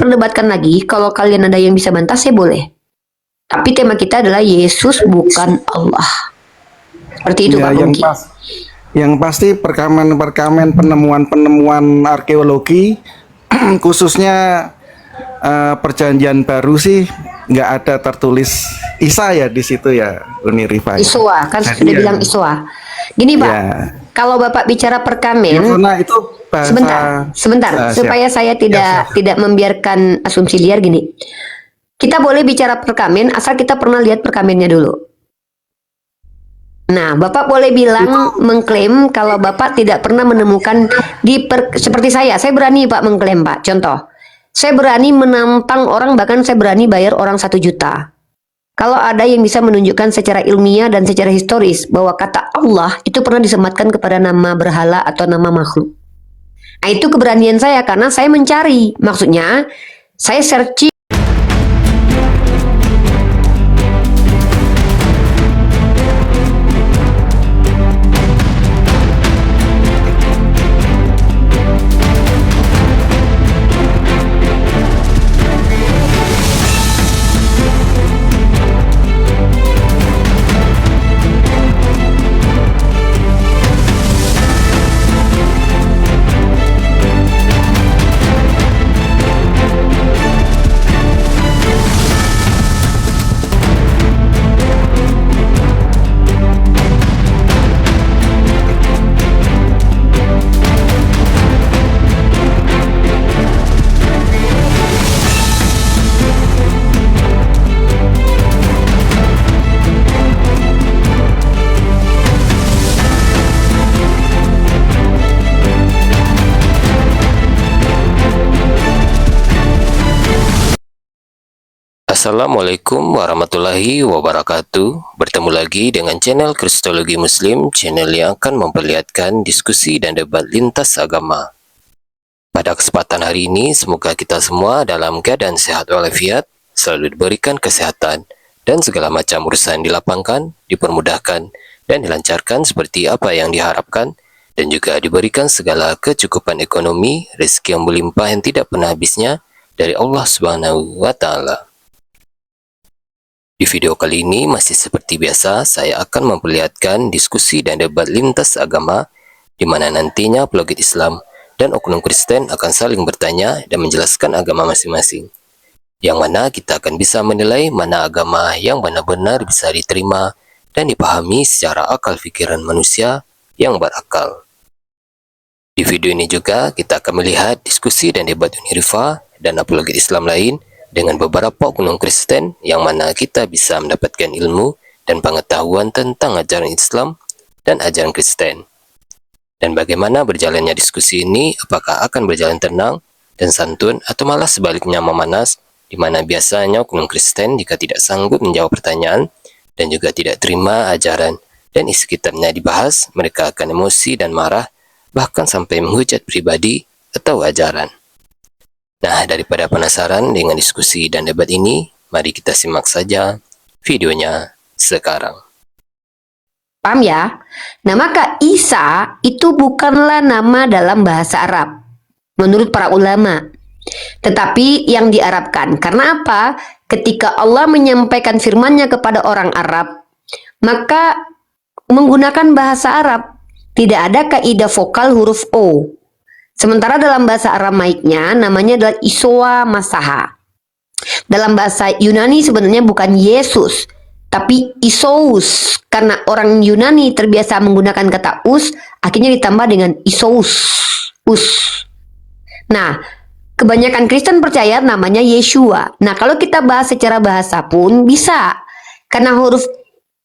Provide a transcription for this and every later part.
perdebatkan lagi. Kalau kalian ada yang bisa bantah, saya boleh. Tapi tema kita adalah Yesus bukan Allah. Seperti itu, Ya, Pak Bungki. yang pasti perkamen-perkamen penemuan-penemuan arkeologi khususnya perjanjian baru sih nggak ada tertulis Isa ya di situ ya, Uni Rifa ya. Iswa, kan Jadi sudah ya, bilang Iswa. Gini, Pak. ya, Kalau Bapak bicara perkamen, Yovona itu bahasa sebentar, siap. supaya saya Ya, siap. tidak membiarkan asumsi liar gini. Kita boleh bicara perkamen asal kita pernah lihat perkamennya dulu. Nah, Bapak boleh bilang mengklaim kalau Bapak tidak pernah menemukan seperti saya berani Pak mengklaim Pak. Contoh, saya berani menampang orang, bahkan saya berani bayar orang 1 juta. Kalau ada yang bisa menunjukkan secara ilmiah dan secara historis bahwa kata Allah itu pernah disematkan kepada nama berhala atau nama makhluk. Nah, itu keberanian saya karena saya mencari. Maksudnya, saya searching. Assalamualaikum warahmatullahi wabarakatuh. Bertemu lagi dengan channel Kristologi Muslim, channel yang akan memperlihatkan diskusi dan debat lintas agama. Pada kesempatan hari ini, semoga kita semua dalam keadaan sehat walafiat, selalu diberikan kesehatan, dan segala macam urusan dilapangkan, dipermudahkan, dan dilancarkan seperti apa yang diharapkan, dan juga diberikan segala kecukupan ekonomi, rezeki yang berlimpah yang tidak pernah habisnya dari Allah Subhanahu wa Ta'ala. Di video kali ini masih seperti biasa, saya akan memperlihatkan diskusi dan debat lintas agama di mana nantinya apologet Islam dan oknum Kristen akan saling bertanya dan menjelaskan agama masing-masing. Yang mana kita akan bisa menilai mana agama yang benar-benar bisa diterima dan dipahami secara akal pikiran manusia yang berakal. Di video ini juga kita akan melihat diskusi dan debat Unirifa dan apologet Islam lain dengan beberapa oknum Kristen yang mana kita bisa mendapatkan ilmu dan pengetahuan tentang ajaran Islam dan ajaran Kristen. Dan bagaimana berjalannya diskusi ini, apakah akan berjalan tenang dan santun atau malah sebaliknya memanas, di mana biasanya oknum Kristen jika tidak sanggup menjawab pertanyaan dan juga tidak terima ajaran dan isi kitabnya dibahas, mereka akan emosi dan marah, bahkan sampai menghujat pribadi atau ajaran. Nah, daripada penasaran dengan diskusi dan debat ini, mari kita simak saja videonya sekarang. Paham ya? Nama Kak Isa itu bukanlah nama dalam bahasa Arab, menurut para ulama. Tetapi yang diarabkan. Karena apa? Ketika Allah menyampaikan firman-Nya kepada orang Arab, maka menggunakan bahasa Arab. Tidak ada kaidah vokal huruf O. Sementara dalam bahasa Aramaiknya namanya adalah Isoa Masaha. Dalam bahasa Yunani sebenarnya bukan Yesus, tapi Isous. Karena orang Yunani terbiasa menggunakan kata us, akhirnya ditambah dengan Isous. Us. Nah, kebanyakan Kristen percaya namanya Yeshua. Nah, kalau kita bahas secara bahasa pun bisa. Karena huruf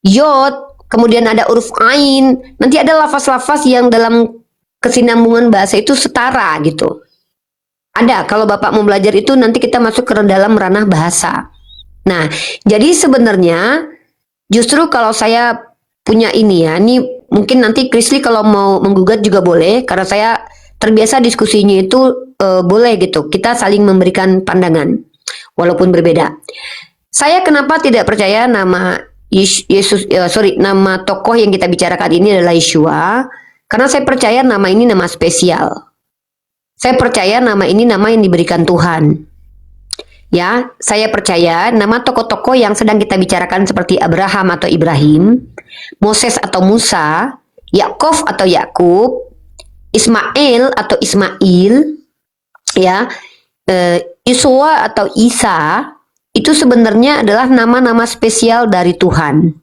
Yod, kemudian ada huruf Ain, nanti ada lafaz-lafaz yang dalam kesinambungan bahasa itu setara gitu. Ada, kalau Bapak mau belajar itu nanti kita masuk ke dalam ranah bahasa. Nah, jadi sebenarnya justru kalau saya punya ini ya, ini mungkin nanti Krisli kalau mau menggugat juga boleh, karena saya terbiasa diskusinya itu boleh gitu. Kita saling memberikan pandangan, walaupun berbeda. Saya kenapa tidak percaya nama Yesus, nama tokoh yang kita bicarakan ini adalah Yeshua? Karena saya percaya nama ini nama spesial. Saya percaya nama ini nama yang diberikan Tuhan. Ya, saya percaya nama tokoh-tokoh yang sedang kita bicarakan seperti Abraham atau Ibrahim, Moses atau Musa, Yakov atau Yakub, Ismail atau Ismail, ya, Yosua atau Isa, itu sebenarnya adalah nama-nama spesial dari Tuhan.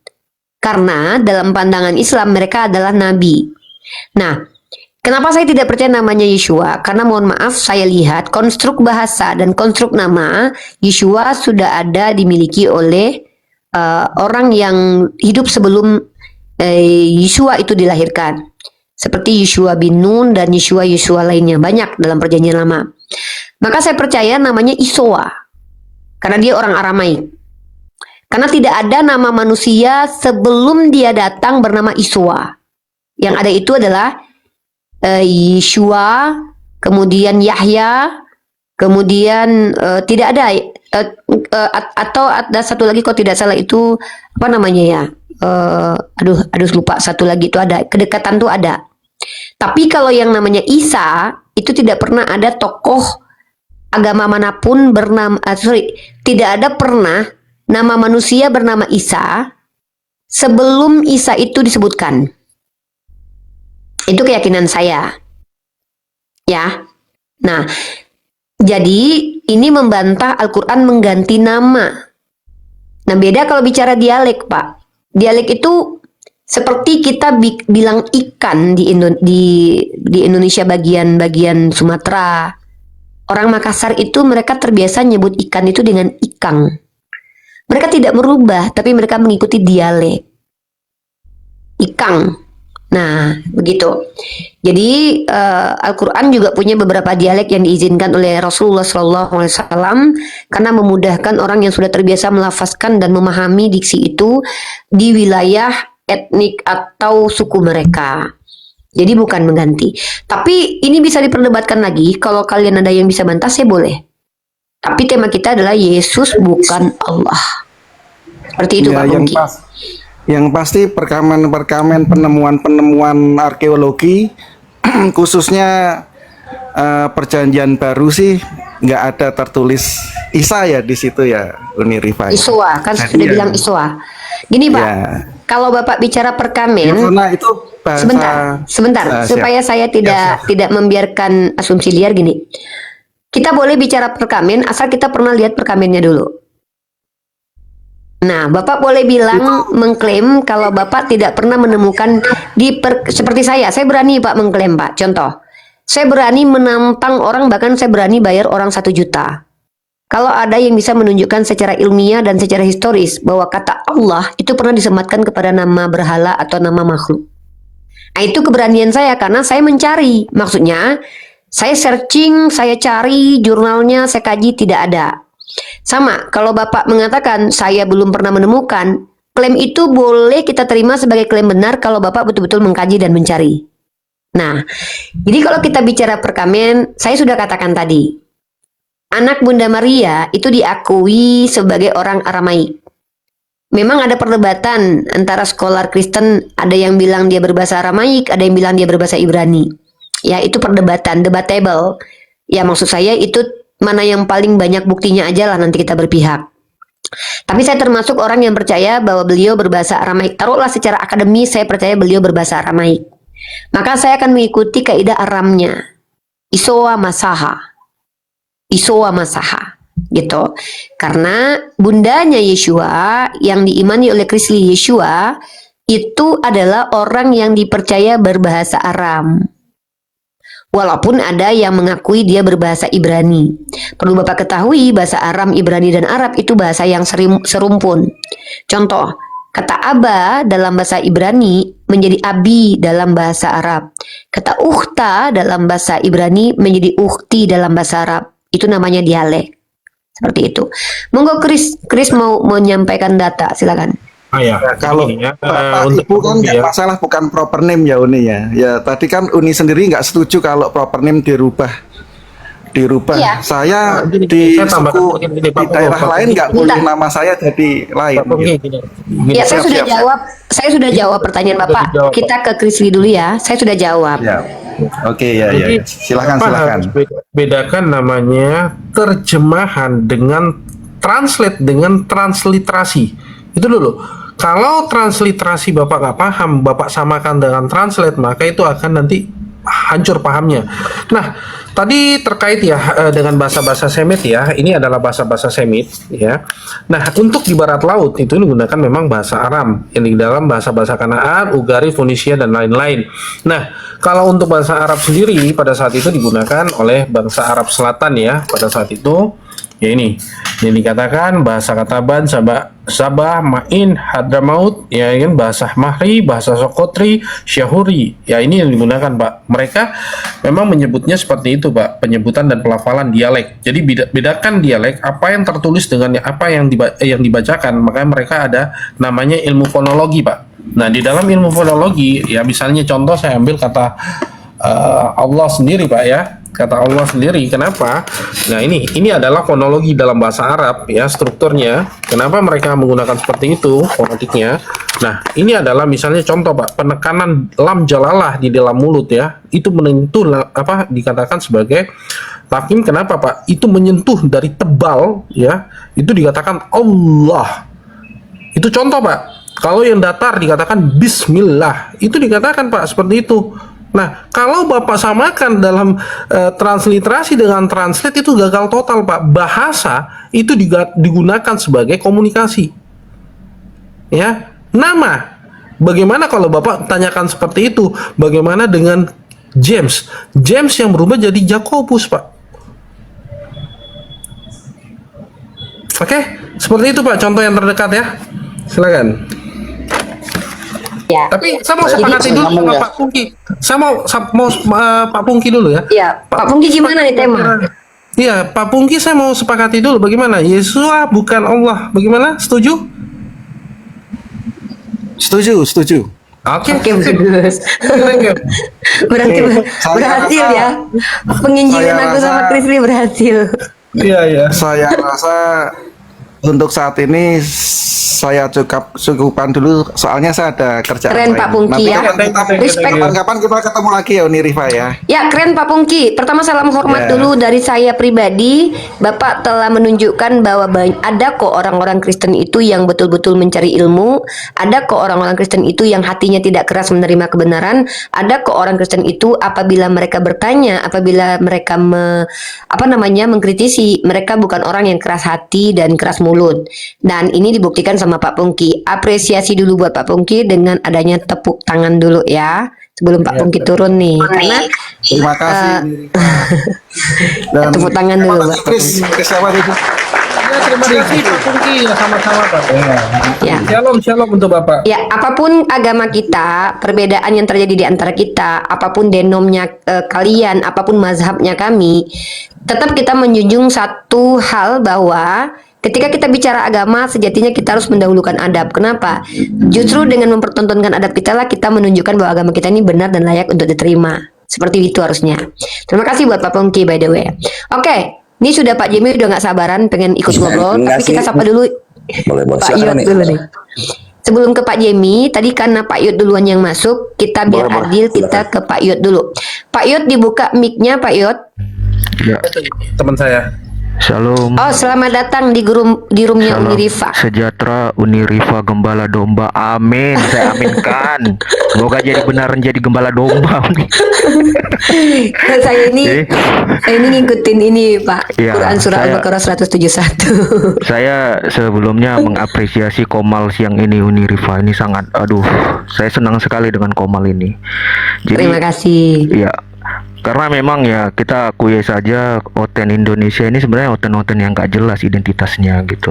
Karena dalam pandangan Islam mereka adalah nabi. Nah, kenapa saya tidak percaya namanya Yeshua? Karena mohon maaf, saya lihat konstruk bahasa dan konstruk nama Yeshua sudah ada dimiliki oleh orang yang hidup sebelum Yeshua itu dilahirkan. Seperti Yeshua bin Nun dan Yeshua lainnya. Banyak dalam perjanjian lama. Maka saya percaya namanya Isoa. Karena dia orang Aramaik. Karena tidak ada nama manusia sebelum dia datang bernama Isoa. Yang ada itu adalah Yeshua, kemudian Yahya, kemudian tidak ada atau ada satu lagi kalau tidak salah itu apa namanya ya? Aduh lupa, satu lagi itu ada, kedekatan tuh ada. Tapi kalau yang namanya Isa itu tidak pernah ada tokoh agama manapun bernama tidak ada pernah nama manusia bernama Isa sebelum Isa itu disebutkan. Itu keyakinan saya. Ya. Nah, jadi ini membantah Al-Quran mengganti nama. Nah, beda kalau bicara dialek, Pak. Dialek itu seperti kita bilang ikan di Indonesia bagian Sumatera. Orang Makassar itu mereka terbiasa nyebut ikan itu dengan ikang. Mereka tidak merubah, tapi mereka mengikuti dialek. Ikang. Nah, begitu. Jadi Al-Quran juga punya beberapa dialek yang diizinkan oleh Rasulullah SAW karena memudahkan orang yang sudah terbiasa melafazkan dan memahami diksi itu di wilayah etnik atau suku mereka. Jadi bukan mengganti. Tapi ini bisa diperdebatkan lagi. Kalau kalian ada yang bisa bantah, saya boleh. Tapi tema kita adalah Yesus bukan Allah. Seperti itu, ya, Pak Bungki. Yang pasti perkamen-perkamen penemuan arkeologi khususnya perjanjian baru sih nggak ada tertulis Isa ya di situ ya, Uni Rifai. Iswa, kan sudah bilang Iswa. Gini Pak, kalau Bapak bicara perkamen, karena itu bahasa, sebentar, supaya saya tidak membiarkan asumsi liar gini. Kita boleh bicara perkamen asal kita pernah lihat perkamennya dulu. Nah, Bapak boleh bilang mengklaim kalau Bapak tidak pernah menemukan seperti saya berani Pak mengklaim Pak. Contoh, saya berani menantang orang, bahkan saya berani bayar orang 1 juta. Kalau ada yang bisa menunjukkan secara ilmiah dan secara historis bahwa kata Allah itu pernah disematkan kepada nama berhala atau nama makhluk. Nah, itu keberanian saya karena saya mencari. Maksudnya, saya searching, saya cari jurnalnya, saya kaji, tidak ada. Sama, kalau Bapak mengatakan saya belum pernah menemukan, klaim itu boleh kita terima sebagai klaim benar kalau Bapak betul-betul mengkaji dan mencari. Nah, jadi kalau kita bicara perkamen, saya sudah katakan tadi, anak Bunda Maria itu diakui sebagai orang Aramaik. Memang ada perdebatan antara scholar Kristen, ada yang bilang dia berbahasa Aramaik, ada yang bilang dia berbahasa Ibrani. Ya, itu perdebatan, debatable. Ya, maksud saya itu mana yang paling banyak buktinya aja lah nanti kita berpihak. Tapi saya termasuk orang yang percaya bahwa beliau berbahasa Aramaik. Taruhlah secara akademis saya percaya beliau berbahasa Aramaik. Maka saya akan mengikuti kaidah Aramnya. Isoa Masaha. Isoa Masaha. Gitu. Karena bundanya Yeshua yang diimani oleh Krisli Yeshua itu adalah orang yang dipercaya berbahasa Aram. Walaupun ada yang mengakui dia berbahasa Ibrani. Perlu Bapak ketahui bahasa Aram, Ibrani, dan Arab itu bahasa yang serumpun. Contoh, kata Aba dalam bahasa Ibrani menjadi Abi dalam bahasa Arab. Kata Ukhta dalam bahasa Ibrani menjadi Ukhti dalam bahasa Arab. Itu namanya dialek. Seperti itu. Monggo Chris mau menyampaikan data, silakan. Ya, kalau Bapak Ibu kan nggak masalah, bukan proper name ya Uni ya. Ya tadi kan Uni sendiri nggak setuju kalau proper name dirubah. Iya. Saya di suku di daerah lain nggak boleh nama saya jadi lain. Ya, saya sudah jawab pertanyaan Bapak. Kita ke Krisli dulu ya. Saya sudah jawab. Oke, ya, ya, Jadi ya. Silakan, Bapak silakan. harus bedakan namanya terjemahan dengan translate dengan transliterasi. Itu dulu. Kalau transliterasi Bapak nggak paham, Bapak samakan dengan translate, maka itu akan nanti hancur pahamnya. Nah, tadi terkait ya dengan bahasa-bahasa Semit ya, ini adalah bahasa-bahasa Semit ya. Nah, untuk di barat laut itu menggunakan memang bahasa Aram yang di dalam bahasa-bahasa Kanaan, Ugari, Fonisia dan lain-lain. Nah, kalau untuk bahasa Arab sendiri pada saat itu digunakan oleh bangsa Arab Selatan ya pada saat itu. Ya ini dikatakan bahasa Kataban, Sabah, Ma'in, Hadramaut, ya kan bahasa Mahri, bahasa Sokotri, Syahuri. Ya ini yang digunakan, Pak. Mereka memang menyebutnya seperti itu, Pak. Penyebutan dan pelafalan dialek. Jadi bedakan dialek apa yang tertulis dengan apa yang dibacakan. Makanya mereka ada namanya ilmu fonologi, Pak. Nah, di dalam ilmu fonologi ya misalnya contoh saya ambil kata Allah sendiri, Pak ya. Kata Allah sendiri. Kenapa? Nah, ini adalah fonologi dalam bahasa Arab ya, strukturnya. Kenapa mereka menggunakan seperti itu fonetiknya? Nah, ini adalah misalnya contoh, Pak, penekanan lam jalalah di dalam mulut ya. Itu menyentuh apa dikatakan sebagai takim. Kenapa, Pak? Itu menyentuh dari tebal ya. Itu dikatakan Allah. Itu contoh, Pak. Kalau yang datar dikatakan bismillah. Itu dikatakan, Pak, seperti itu. Nah, kalau Bapak samakan dalam transliterasi dengan translate itu gagal total, Pak. Bahasa itu digunakan sebagai komunikasi. Ya, nama. Bagaimana kalau Bapak tanyakan seperti itu? Bagaimana dengan James? James yang berubah jadi Jakobus, Pak. Oke, seperti itu, Pak. Contoh yang terdekat ya. Silakan. Ya. Tapi saya mau sepakati dulu sama Pak Pungki. Saya mau Pak Pungki dulu ya. Iya, Pak Pungki gimana nih tema? Iya, Pak Pungki saya mau sepakati dulu bagaimana? Yesus bukan Allah. Bagaimana? Setuju? Setuju, setuju. Oke. Bagus. Berarti berhasil ya. Penginjilan aku sama Krisli berhasil. Iya, iya. Saya rasa untuk saat ini saya cukupan dulu, soalnya saya ada kerjaan Keren, lain. Pak Pungki, ya. Respect. Kapan kita ketemu lagi ya Uni Rifa ya. Ya, keren Pak Pungki. Pertama salam hormat Ya. dulu dari saya pribadi. Bapak telah menunjukkan bahwa ada kok orang-orang Kristen itu yang betul-betul mencari ilmu. Ada kok orang-orang Kristen itu yang hatinya tidak keras menerima kebenaran. Ada kok orang Kristen itu apabila mereka bertanya, apabila mereka mengkritisi, mereka bukan orang yang keras hati dan keras mulut. Dan ini dibuktikan sama Pak Pungki. Apresiasi dulu buat Pak Pungki dengan adanya tepuk tangan dulu ya. Sebelum Pak Pungki turun nih. Karena Terima kasih Uni Rifa. tepuk tangan dulu, Pak. Chris siapa itu? Ya, terima kasih Pak Pungki. Ya, sama-sama, Pak. Ya. Shalom untuk Bapak. Ya, apapun agama kita, perbedaan yang terjadi di antara kita, apapun denomnya kalian, apapun mazhabnya kami, tetap kita menjunjung satu hal bahwa ketika kita bicara agama, sejatinya kita harus mendahulukan adab. Kenapa? Justru dengan mempertontonkan adab kita lah kita menunjukkan bahwa agama kita ini benar dan layak untuk diterima. Seperti itu harusnya. Terima kasih buat Pak Pungki by the way. Oke, ini sudah Pak Jimmy udah nggak sabaran pengen ikut ngobrol, tapi kita sapa dulu Pak Yud dulu nih. Sebelum ke Pak Jemi, tadi karena Pak Yud duluan yang masuk, kita biar adil kita ke Pak Yud dulu. Pak Yud dibuka mic-nya Pak Yud. Ya, Teman saya. Shalom. Oh, selamat datang di roomnya Salam Uni Rifa. sejahtera Uni Rifa Gembala Domba. Amin. Saya aminkan. Semoga jadi benaran jadi gembala domba. saya ini ngikutin ini Pak. Ya, Quran surah saya- Al-Baqarah 171. Saya sebelumnya mengapresiasi Komal siang ini Uni Rifa ini sangat, aduh, saya senang sekali dengan Komal ini. Terima kasih. Ya, karena memang ya kita akui saja Oten Indonesia ini sebenarnya Oten-Oten yang gak jelas identitasnya gitu.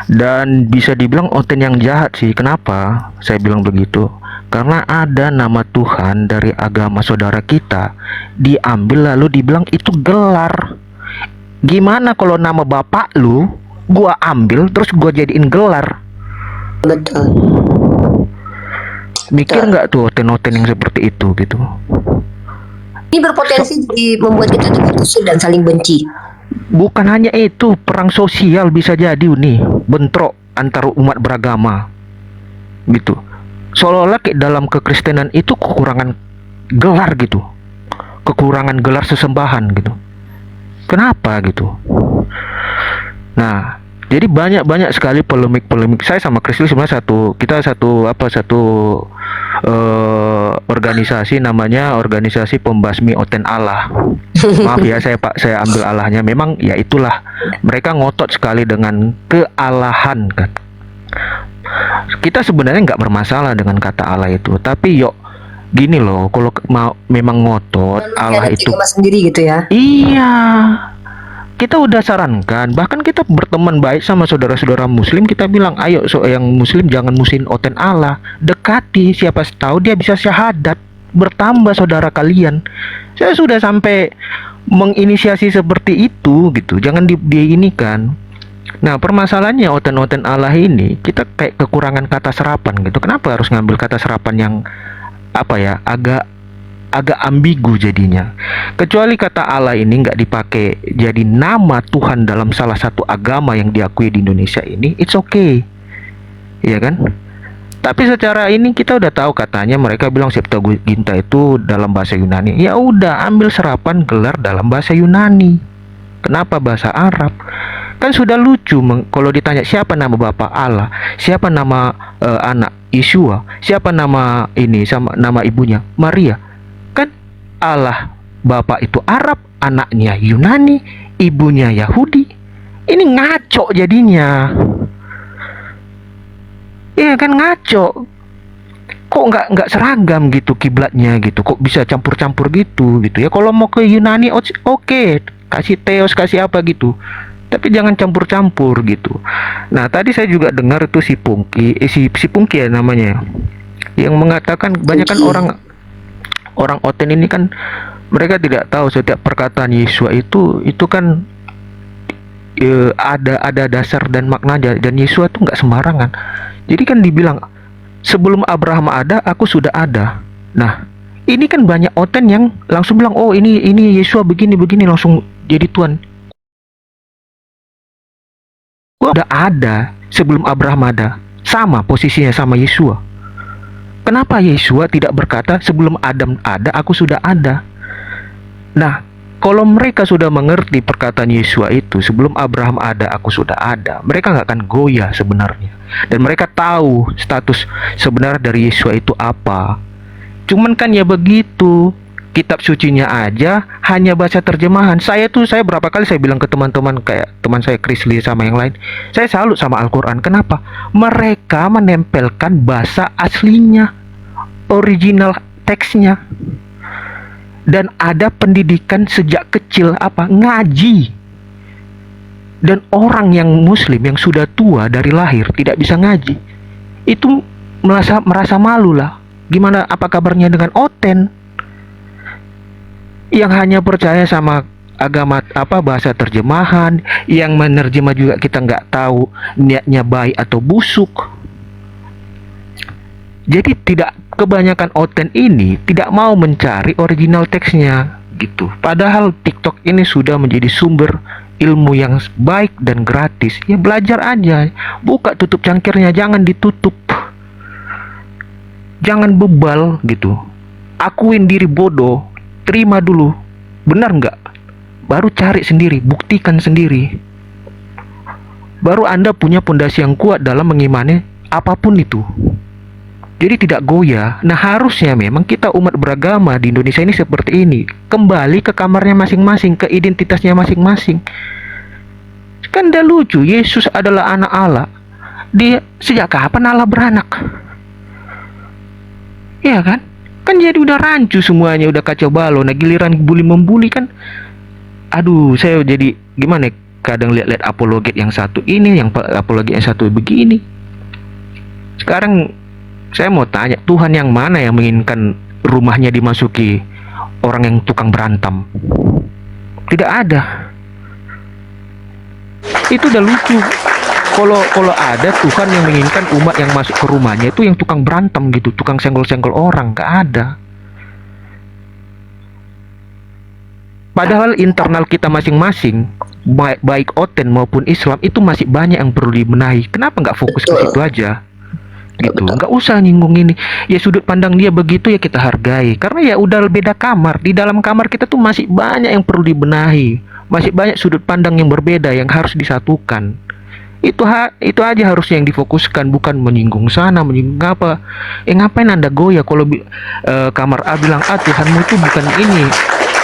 Dan bisa dibilang Oten yang jahat sih. Kenapa saya bilang begitu? Karena ada nama Tuhan dari agama saudara kita diambil lalu dibilang itu gelar. Gimana kalau nama bapak lu gua ambil terus gua jadiin gelar? Betul. Mikir nggak tuh Oten-Oten yang seperti itu gitu? Ini berpotensi jadi membuat kita terputus dan saling benci. Bukan hanya itu, perang sosial bisa jadi nih, bentrok antar umat beragama gitu. Seolah-olah kayak dalam kekristenan itu kekurangan gelar gitu. kekurangan gelar sesembahan gitu. Kenapa gitu? Nah, jadi banyak sekali polemik. Saya sama Krisli sebenarnya satu organisasi, namanya Organisasi Pembasmi Oten Allah. Maaf ya, saya ambil Allahnya. Memang ya itulah, mereka ngotot sekali dengan kealahan kan. Kita sebenarnya nggak bermasalah dengan kata Allah itu, tapi yuk gini loh, kalau mau memang ngotot Allah itu sendiri gitu ya. iya, kita udah sarankan, bahkan kita berteman baik sama saudara-saudara muslim, kita bilang ayo yang muslim jangan musuhin Oten Allah, dekati, siapa tahu dia bisa syahadat, bertambah saudara kalian. Saya sudah sampai menginisiasi seperti itu gitu, jangan diinikan. Nah, permasalahannya Oten Allah ini, kita kayak kekurangan kata serapan gitu. Kenapa harus ngambil kata serapan yang agak ambigu jadinya? Kecuali kata Allah ini nggak dipakai jadi nama Tuhan dalam salah satu agama yang diakui di Indonesia ini, it's okay, ya kan? Tapi secara ini kita udah tahu, katanya mereka bilang Septuaginta itu dalam bahasa Yunani. Ya udah, ambil serapan gelar dalam bahasa Yunani. Kenapa bahasa Arab? Kan sudah lucu kalau ditanya siapa nama Bapak Allah, siapa nama anak Yeshua, siapa nama ini sama nama ibunya Maria. Kan Allah Bapak itu Arab, anaknya Yunani, ibunya Yahudi. Ini ngaco jadinya. Iya kan, ngaco. Kok nggak seragam gitu kiblatnya gitu, kok bisa campur-campur gitu ya. Kalau mau ke Yunani oke, kasih Theos, kasih apa gitu, tapi jangan campur-campur gitu. Nah, tadi saya juga dengar itu si Pungki ya namanya, yang mengatakan banyak kan orang Oten ini kan mereka tidak tahu setiap perkataan Yesua itu kan ada dasar dan maknanya, dan Yesua itu nggak sembarangan. Jadi kan dibilang sebelum Abraham ada, aku sudah ada. Nah, ini kan banyak Oten yang langsung bilang, oh ini Yesua begini langsung jadi Tuhan. Gua udah ada sebelum Abraham ada, sama posisinya sama Yesua. Kenapa Yesua tidak berkata sebelum Adam ada, aku sudah ada? Nah, kalau mereka sudah mengerti perkataan Yesua itu, sebelum Abraham ada, aku sudah ada, mereka nggak akan goyah sebenarnya. Dan mereka tahu status sebenarnya dari Yesua itu apa. Cuman kan ya begitu, kitab sucinya aja hanya baca terjemahan. Saya berapa kali saya bilang ke teman-teman, kayak teman saya Krisli sama yang lain, saya salut sama Al-Quran. Kenapa? Mereka menempelkan bahasa aslinya, original teksnya. Dan ada pendidikan sejak kecil, ngaji. Dan orang yang muslim yang sudah tua dari lahir tidak bisa ngaji, itu merasa malu lah. Gimana, apa kabarnya dengan Oten yang hanya percaya sama agama bahasa terjemahan, yang menerjemah juga kita nggak tahu niatnya baik atau busuk. Jadi kebanyakan Oten ini tidak mau mencari original teksnya gitu. Padahal TikTok ini sudah menjadi sumber ilmu yang baik dan gratis. Ya belajar aja, buka tutup cangkirnya, jangan ditutup, jangan bebal gitu. Akuin diri bodoh, terima dulu, benar nggak? Baru cari sendiri, buktikan sendiri. Baru Anda punya pondasi yang kuat dalam mengimani apapun itu. Jadi tidak goyah. Nah, harusnya memang kita umat beragama di Indonesia ini seperti ini. Kembali ke kamarnya masing-masing, ke identitasnya masing-masing. Kan udah lucu, Yesus adalah anak Allah. Dia sejak kapan Allah beranak? Iya kan? Kan jadi udah rancu semuanya, udah kacau balau. Nah, giliran bully-membuli kan, aduh, saya jadi gimana? Kadang lihat-lihat apologet yang satu ini, yang apologet yang satu begini. Sekarang saya mau tanya, Tuhan yang mana yang menginginkan rumahnya dimasuki orang yang tukang berantem? Tidak ada. Itu udah lucu. Kalau ada Tuhan yang menginginkan umat yang masuk ke rumahnya itu yang tukang berantem gitu, tukang senggol-senggol orang, gak ada. Padahal internal kita masing-masing, baik Oten maupun Islam, itu masih banyak yang perlu dibenahi. Kenapa nggak fokus ke situ aja? gitu. Nggak usah nyinggung ini. Ya sudut pandang dia begitu ya kita hargai. Karena ya udah beda kamar. Di dalam kamar kita tuh masih banyak yang perlu dibenahi. Masih banyak sudut pandang yang berbeda yang harus disatukan. Itu aja harusnya yang difokuskan, bukan menyinggung sana, menyinggung apa. Ngapain Anda goyah kalau kamar A bilang Tuhanmu itu bukan ini.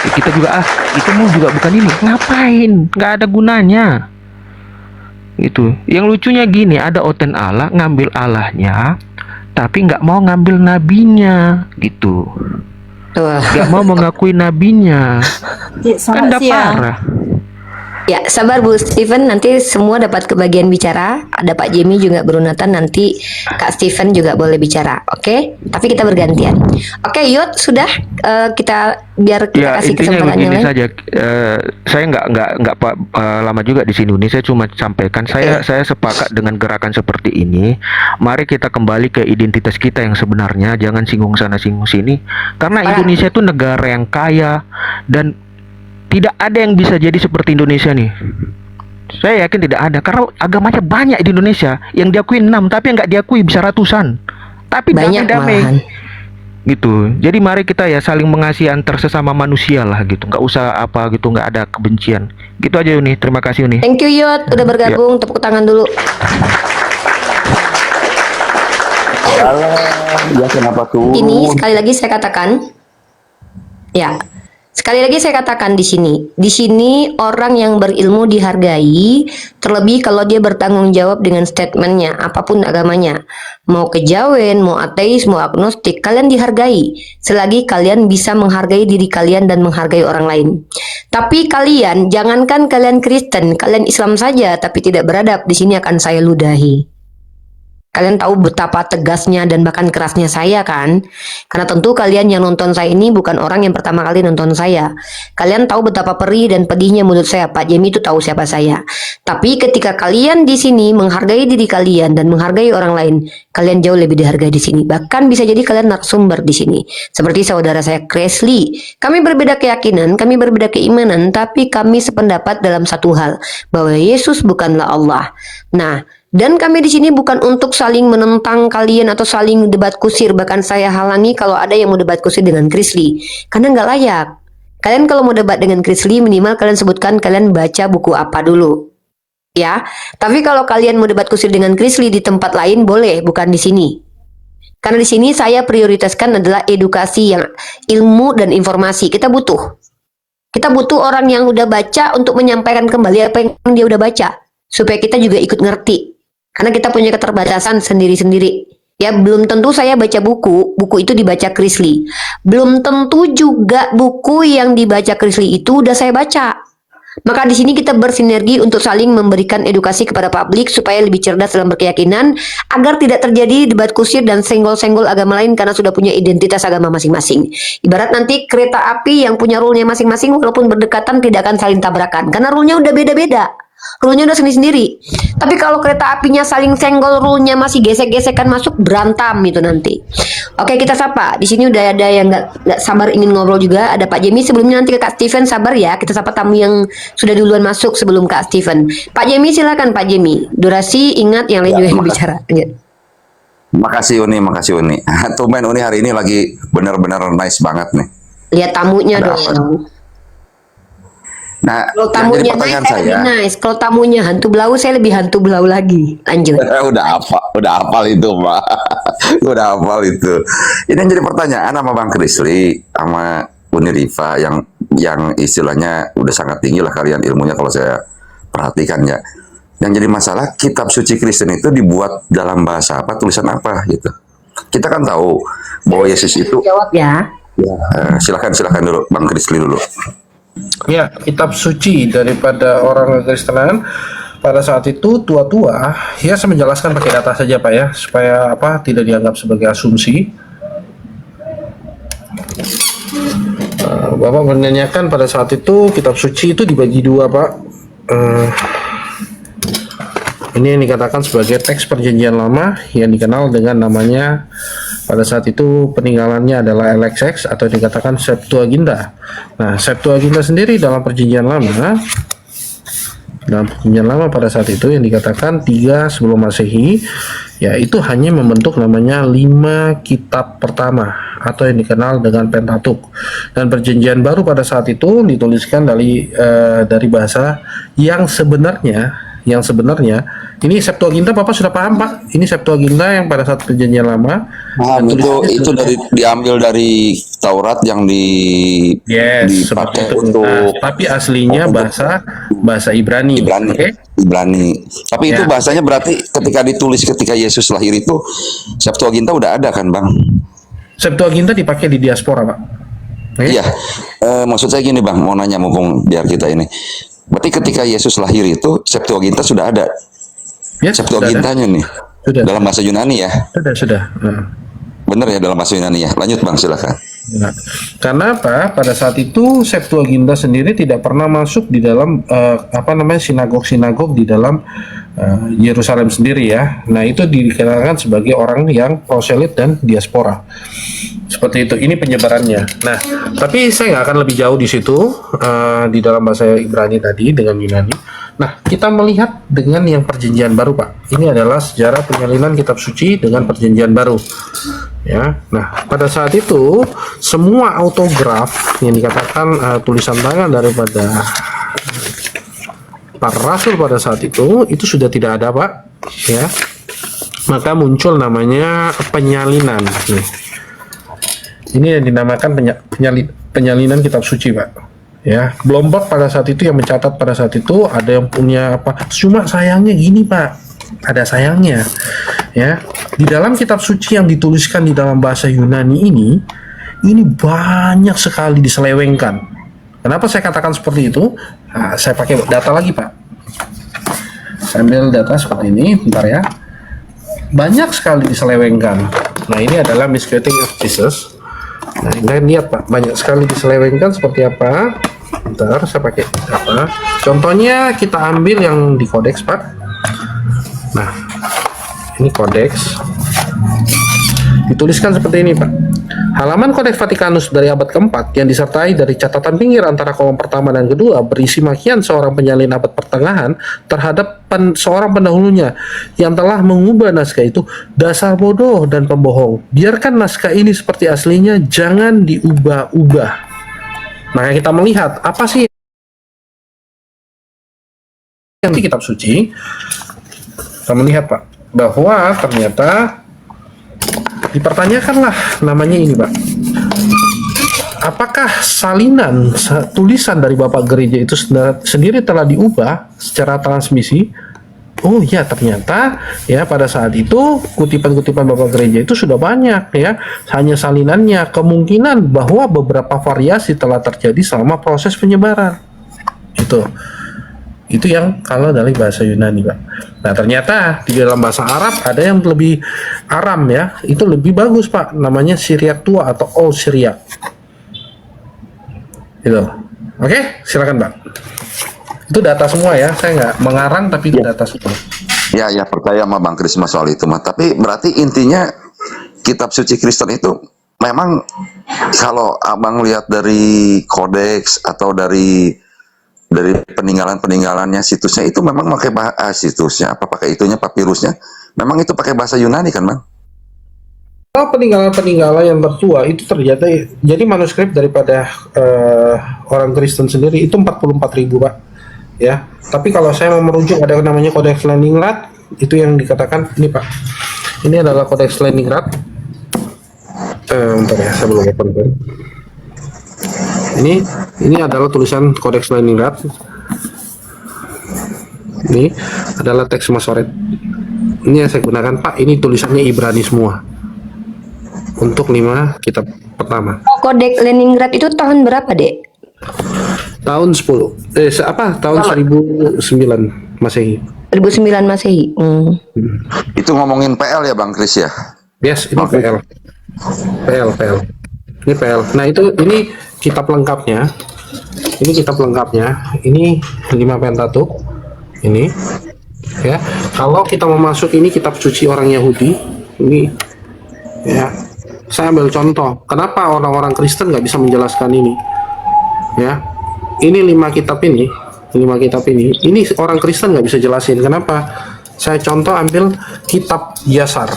Kita juga itumu juga bukan ini. Ngapain? Nggak ada gunanya. Itu yang lucunya gini, ada Oten Allah ngambil Allahnya tapi nggak mau ngambil nabinya gitu, nggak mau mengakui nabinya. Kan udah parah. Ya, sabar Bu Steven, nanti semua dapat kebagian bicara. Ada Pak Jimmy juga berunatan, nanti Kak Steven juga boleh bicara. Oke? Tapi kita bergantian. Oke, Yud, sudah kita biar kita Ya kasih intinya kesempatan yang begini lain. saja. Saya nggak lama juga di sini. Ini saya cuma sampaikan. Saya sepakat dengan gerakan seperti ini. Mari kita kembali ke identitas kita yang sebenarnya. Jangan singgung sana singgung sini. Karena Indonesia itu negara yang kaya dan tidak ada yang bisa jadi seperti Indonesia nih. Saya yakin tidak ada. Karena agamanya banyak di Indonesia. Yang diakui 6, tapi yang nggak diakui bisa ratusan. Tapi Banyak damai-damai. malahan. Gitu. Jadi mari kita ya saling mengasihi antar sesama manusia lah gitu. Nggak usah apa gitu, nggak ada kebencian. Gitu aja Uni. Terima kasih Uni. Thank you Yud, udah bergabung. Tepuk tangan dulu. Ya kenapa tuh? Ini sekali lagi saya katakan, ya, sekali lagi saya katakan di sini orang yang berilmu dihargai, terlebih kalau dia bertanggung jawab dengan statementnya, apapun agamanya, mau kejawen, mau ateis, mau agnostik, kalian dihargai, selagi kalian bisa menghargai diri kalian dan menghargai orang lain. Tapi kalian, jangankan kalian Kristen, kalian Islam saja, tapi tidak beradab, di sini akan saya ludahi. Kalian tahu betapa tegasnya dan bahkan kerasnya saya kan? Karena tentu kalian yang nonton saya ini bukan orang yang pertama kali nonton saya. Kalian tahu betapa perih dan pedihnya mulut saya. Pak Jamie itu tahu siapa saya. Tapi ketika kalian di sini menghargai diri kalian dan menghargai orang lain, kalian jauh lebih dihargai di sini. Bahkan bisa jadi kalian narasumber di sini. Seperti saudara saya Kresley. Kami berbeda keyakinan, kami berbeda keimanan, tapi kami sependapat dalam satu hal, bahwa Yesus bukanlah Allah. Nah, dan kami di sini bukan untuk saling menentang kalian atau saling debat kusir. Bahkan saya halangi kalau ada yang mau debat kusir dengan Kresley, karena nggak layak. Kalian kalau mau debat dengan Kresley, minimal kalian sebutkan kalian baca buku apa dulu, ya. Tapi kalau kalian mau debat kusir dengan Kresley di tempat lain boleh, bukan di sini. Karena di sini saya prioritaskan adalah edukasi, yang ilmu dan informasi. Kita butuh orang yang udah baca untuk menyampaikan kembali apa yang dia udah baca, supaya kita juga ikut ngerti. Karena kita punya keterbatasan sendiri-sendiri. Ya, belum tentu saya baca buku itu dibaca Kresley. Belum tentu juga buku yang dibaca Kresley itu udah saya baca. Maka di sini kita bersinergi untuk saling memberikan edukasi kepada publik supaya lebih cerdas dalam berkeyakinan, agar tidak terjadi debat kusir dan senggol-senggol agama lain karena sudah punya identitas agama masing-masing. Ibarat nanti kereta api yang punya rule-nya masing-masing, walaupun berdekatan tidak akan saling tabrakan karena rule-nya udah beda-beda. Rule-nya udah sendiri-sendiri. Tapi kalau kereta apinya saling senggol, rule-nya masih gesek-gesekan masuk, berantem itu nanti. Oke, kita sapa. Di sini udah ada yang nggak sabar ingin ngobrol juga. Ada Pak Jamie. Sebelumnya nanti ke Kak Steven, sabar ya. Kita sapa tamu yang sudah duluan masuk sebelum Kak Steven. Pak Jamie, silakan Pak Jamie. Durasi ingat yang lain juga yang bicara. Makasih Uni. Tumben Uni hari ini lagi benar-benar nice banget nih. Lihat tamunya Ada dong. Nah, Kalau yang jadi tamunya pertanyaan nice, saya lebih nice. Kalau tamunya hantu belau, saya lebih hantu belau lagi. Lanjut. udah hafal itu, Pak. Udah hafal itu. Ini yang jadi pertanyaan sama Bang Kresley sama Uni Rifa yang istilahnya udah sangat tinggi lah kalian ilmunya kalau saya perhatikan ya. Yang jadi masalah, kitab suci Kristen itu dibuat dalam bahasa apa, tulisan apa gitu. Kita kan tahu bahwa Yesus itu. Jawab ya. Silakan dulu Bang Kresley dulu. Ya, kitab suci daripada orang kekristenan pada saat itu tua-tua, ya saya menjelaskan pakai data saja Pak ya, supaya apa tidak dianggap sebagai asumsi. Bapak menanyakan pada saat itu kitab suci itu dibagi dua Pak. Ini yang dikatakan sebagai teks perjanjian lama yang dikenal dengan namanya pada saat itu peninggalannya adalah LXX atau dikatakan Septuaginta. Nah, Septuaginta sendiri dalam perjanjian lama Dalam perjanjian lama pada saat itu yang dikatakan 3 sebelum Masehi, yaitu hanya membentuk namanya 5 kitab pertama atau yang dikenal dengan Pentatuk. Dan perjanjian baru pada saat itu dituliskan dari bahasa yang sebenarnya ini Septuaginta Bapak sudah paham Pak? Ini Septuaginta yang pada saat perjanjian lama. Paham, itu diambil dari Taurat yang Yes, seperti dipakai itu. untuk Nah, tapi aslinya bahasa Ibrani. Ibrani. Oke? Ibrani. Tapi itu Ya. bahasanya berarti ketika ditulis ketika Yesus lahir itu Septuaginta udah ada kan, Bang? Septuaginta dipakai di diaspora, Pak. Oke? Iya. Maksud saya gini, Bang, mau nanya mumpung biar kita ini. Berarti ketika Yesus lahir itu Septuaginta sudah ada. Yes, Septuagintanya nih. Sudah. Dalam bahasa Yunani ya. Sudah. Bener ya dalam bahasa Yunani ya. Lanjut, Bang, silakan. Nah, karena apa? Pada saat itu Septuaginta sendiri tidak pernah masuk di dalam sinagog-sinagog di dalam Yerusalem sendiri ya. Nah, itu dikenakan sebagai orang yang proselit dan diaspora. Seperti itu. Ini penyebarannya. Nah, tapi saya nggak akan lebih jauh di situ di dalam bahasa Ibrani tadi dengan Yunani. Nah, kita melihat dengan yang perjanjian baru, Pak. Ini adalah sejarah penyalinan kitab suci dengan perjanjian baru. Ya, nah pada saat itu semua autograf yang dikatakan tulisan tangan daripada para rasul pada saat itu sudah tidak ada, Pak. Ya, maka muncul namanya penyalinan. Nih. Ini yang dinamakan penyalinan kitab suci, Pak. Ya, Bloomberg pada saat itu yang mencatat pada saat itu ada yang punya apa? Cuma sayangnya gini, Pak. Ada sayangnya, ya. Di dalam kitab suci yang dituliskan di dalam bahasa Yunani ini banyak sekali diselewengkan. Kenapa saya katakan seperti itu? Nah, saya pakai data lagi, Pak. Saya ambil data seperti ini, bentar ya. Banyak sekali diselewengkan. Nah, ini adalah misquoting of Jesus. Nah, ini lihat, Pak, banyak sekali diselewengkan seperti apa? Bentar, saya pakai data. Contohnya kita ambil yang di kodeks, Pak. Nah, ini kodeks dituliskan seperti ini, Pak. Halaman Kodeks Vatikanus dari abad keempat yang disertai dari catatan pinggir antara kolom pertama dan kedua berisi makian seorang penyalin abad pertengahan terhadap seorang pendahulunya yang telah mengubah naskah itu. Dasar bodoh dan pembohong. Biarkan naskah ini seperti aslinya, jangan diubah-ubah. Maka kita melihat apa sih yang di kitab suci. Kita melihat, Pak, bahwa ternyata dipertanyakanlah namanya ini, Pak. Apakah salinan tulisan dari Bapak Gereja itu sendiri telah diubah secara transmisi? Oh ya, ternyata ya pada saat itu kutipan-kutipan Bapak Gereja itu sudah banyak ya. Hanya salinannya, kemungkinan bahwa beberapa variasi telah terjadi selama proses penyebaran. Itu yang kalau dari bahasa Yunani, Pak. Nah, ternyata di dalam bahasa Arab ada yang lebih Aram ya, itu lebih bagus, Pak. Namanya Syriak tua atau Old Syriak. Itu. Oke, silakan, Pak. Itu data semua ya, saya nggak mengarang tapi itu data semua. Ya, percaya sama Bang Krisma soal itu mah. Tapi berarti intinya kitab suci Kristen itu memang kalau Abang lihat dari kodeks atau dari peninggalannya situsnya itu memang pakai situsnya pakai itunya papirusnya memang itu pakai bahasa Yunani kan, Bang? Kalau peninggalan yang tertua itu terjadi jadi manuskrip daripada orang Kristen sendiri itu 44.000, Pak. Ya. Tapi kalau saya mau merujuk ada namanya Kodeks Leningrad, itu yang dikatakan ini, Pak. Ini adalah Kodeks Leningrad. Bentar ya, saya belum open. Ini adalah tulisan Kodeks Leningrad. Ini adalah teks Masoret. Ini yang saya gunakan, Pak. Ini tulisannya Ibrani semua. Untuk 5 kitab pertama. Kodeks Leningrad itu tahun berapa, Dek? Tahun 10. Tahun 1009 Masehi. 2009 Masehi. Itu ngomongin PL ya, Bang Kris ya? Yes, ini PL. Ini PL. Nah, ini kitab lengkapnya. Ini kitab lengkapnya. Ini 5 Pentatuk. Ini. Ya. Kalau kita mau masuk ini kitab suci orang Yahudi. Ini. Ya. Saya ambil contoh. Kenapa orang-orang Kristen nggak bisa menjelaskan ini? Ya. Ini 5 kitab ini. 5 kitab ini orang Kristen nggak bisa jelasin. Kenapa? Saya contoh ambil kitab Yasar,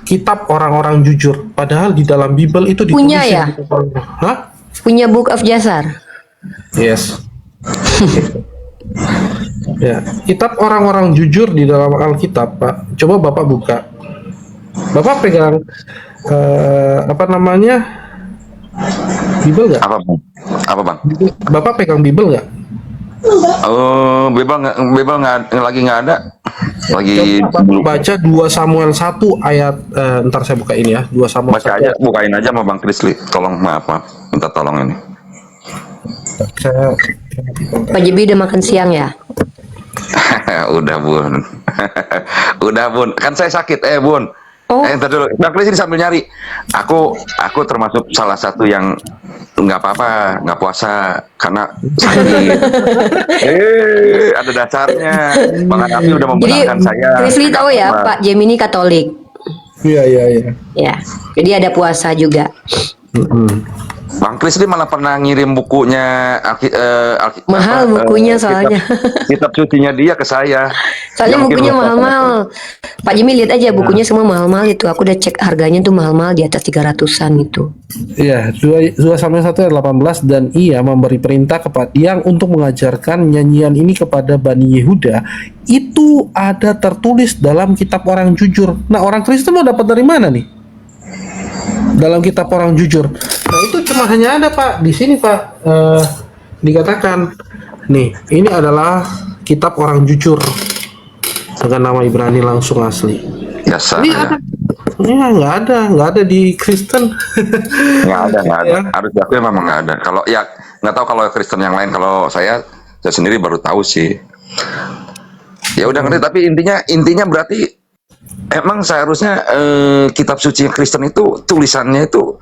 kitab orang-orang jujur. Padahal di dalam Bible itu ditulis Punya ya? Hah? Punya Book of Jasar. Yes. Ya, kitab orang-orang jujur di dalam Alkitab, Pak. Coba Bapak buka. Bapak pegang apa namanya? Bible nggak? Apa bang? Apa bang? Bapak pegang Bible nggak? Oh, Bible lagi nggak ada. Lagi Coba Bapak baca 2 Samuel 1 ayat ntar saya buka ini ya. 2 Samuel baca 1. aja, bukain aja sama Bang Krisli. Tolong, maaf, minta tolong ini. Saya Pak Jebi udah makan siang ya? Udah bun, udah bun. Kan saya sakit, bun. Oh. Ntar dulu, Bang Krisli sambil nyari. Aku termasuk salah satu yang nggak apa-apa, nggak puasa karena sakit. Ada dasarnya. Bang Anafi udah Jadi membenarkan saya. Krisli Nggak tahu ya apa-apa. Pak Gemini Katolik. iya. Ya, jadi ada puasa juga. Bang Krisli malah pernah ngirim bukunya Mahal bukunya soalnya. kitab sucinya dia ke saya. Soalnya Ya, mungkin bukunya belum tahu. mahal-mahal. Pak Jimmy lihat aja bukunya semua mahal-mahal itu. Aku udah cek harganya tuh mahal-mahal di atas 300-an itu. Iya, 2 Samuel 1 ayat 18, dan ia memberi perintah kepada yang untuk mengajarkan nyanyian ini kepada Bani Yehuda. Itu ada tertulis dalam kitab orang jujur. Nah, orang Kristen mau dapat dari mana nih? Dalam kitab orang jujur. Nah, itu cuma hanya ada, Pak, di sini, Pak. Dikatakan nih, ini adalah kitab orang jujur dengan nama Ibrani langsung asli. Biasa. Ini ada. Ya, nggak ada di Kristen. Nggak ada. Ya. Harus diakui memang nggak ada. Kalau ya nggak tahu kalau Kristen yang lain. Kalau saya sendiri baru tahu sih. Ya udah ngerti. Tapi intinya berarti emang seharusnya kitab suci Kristen itu tulisannya itu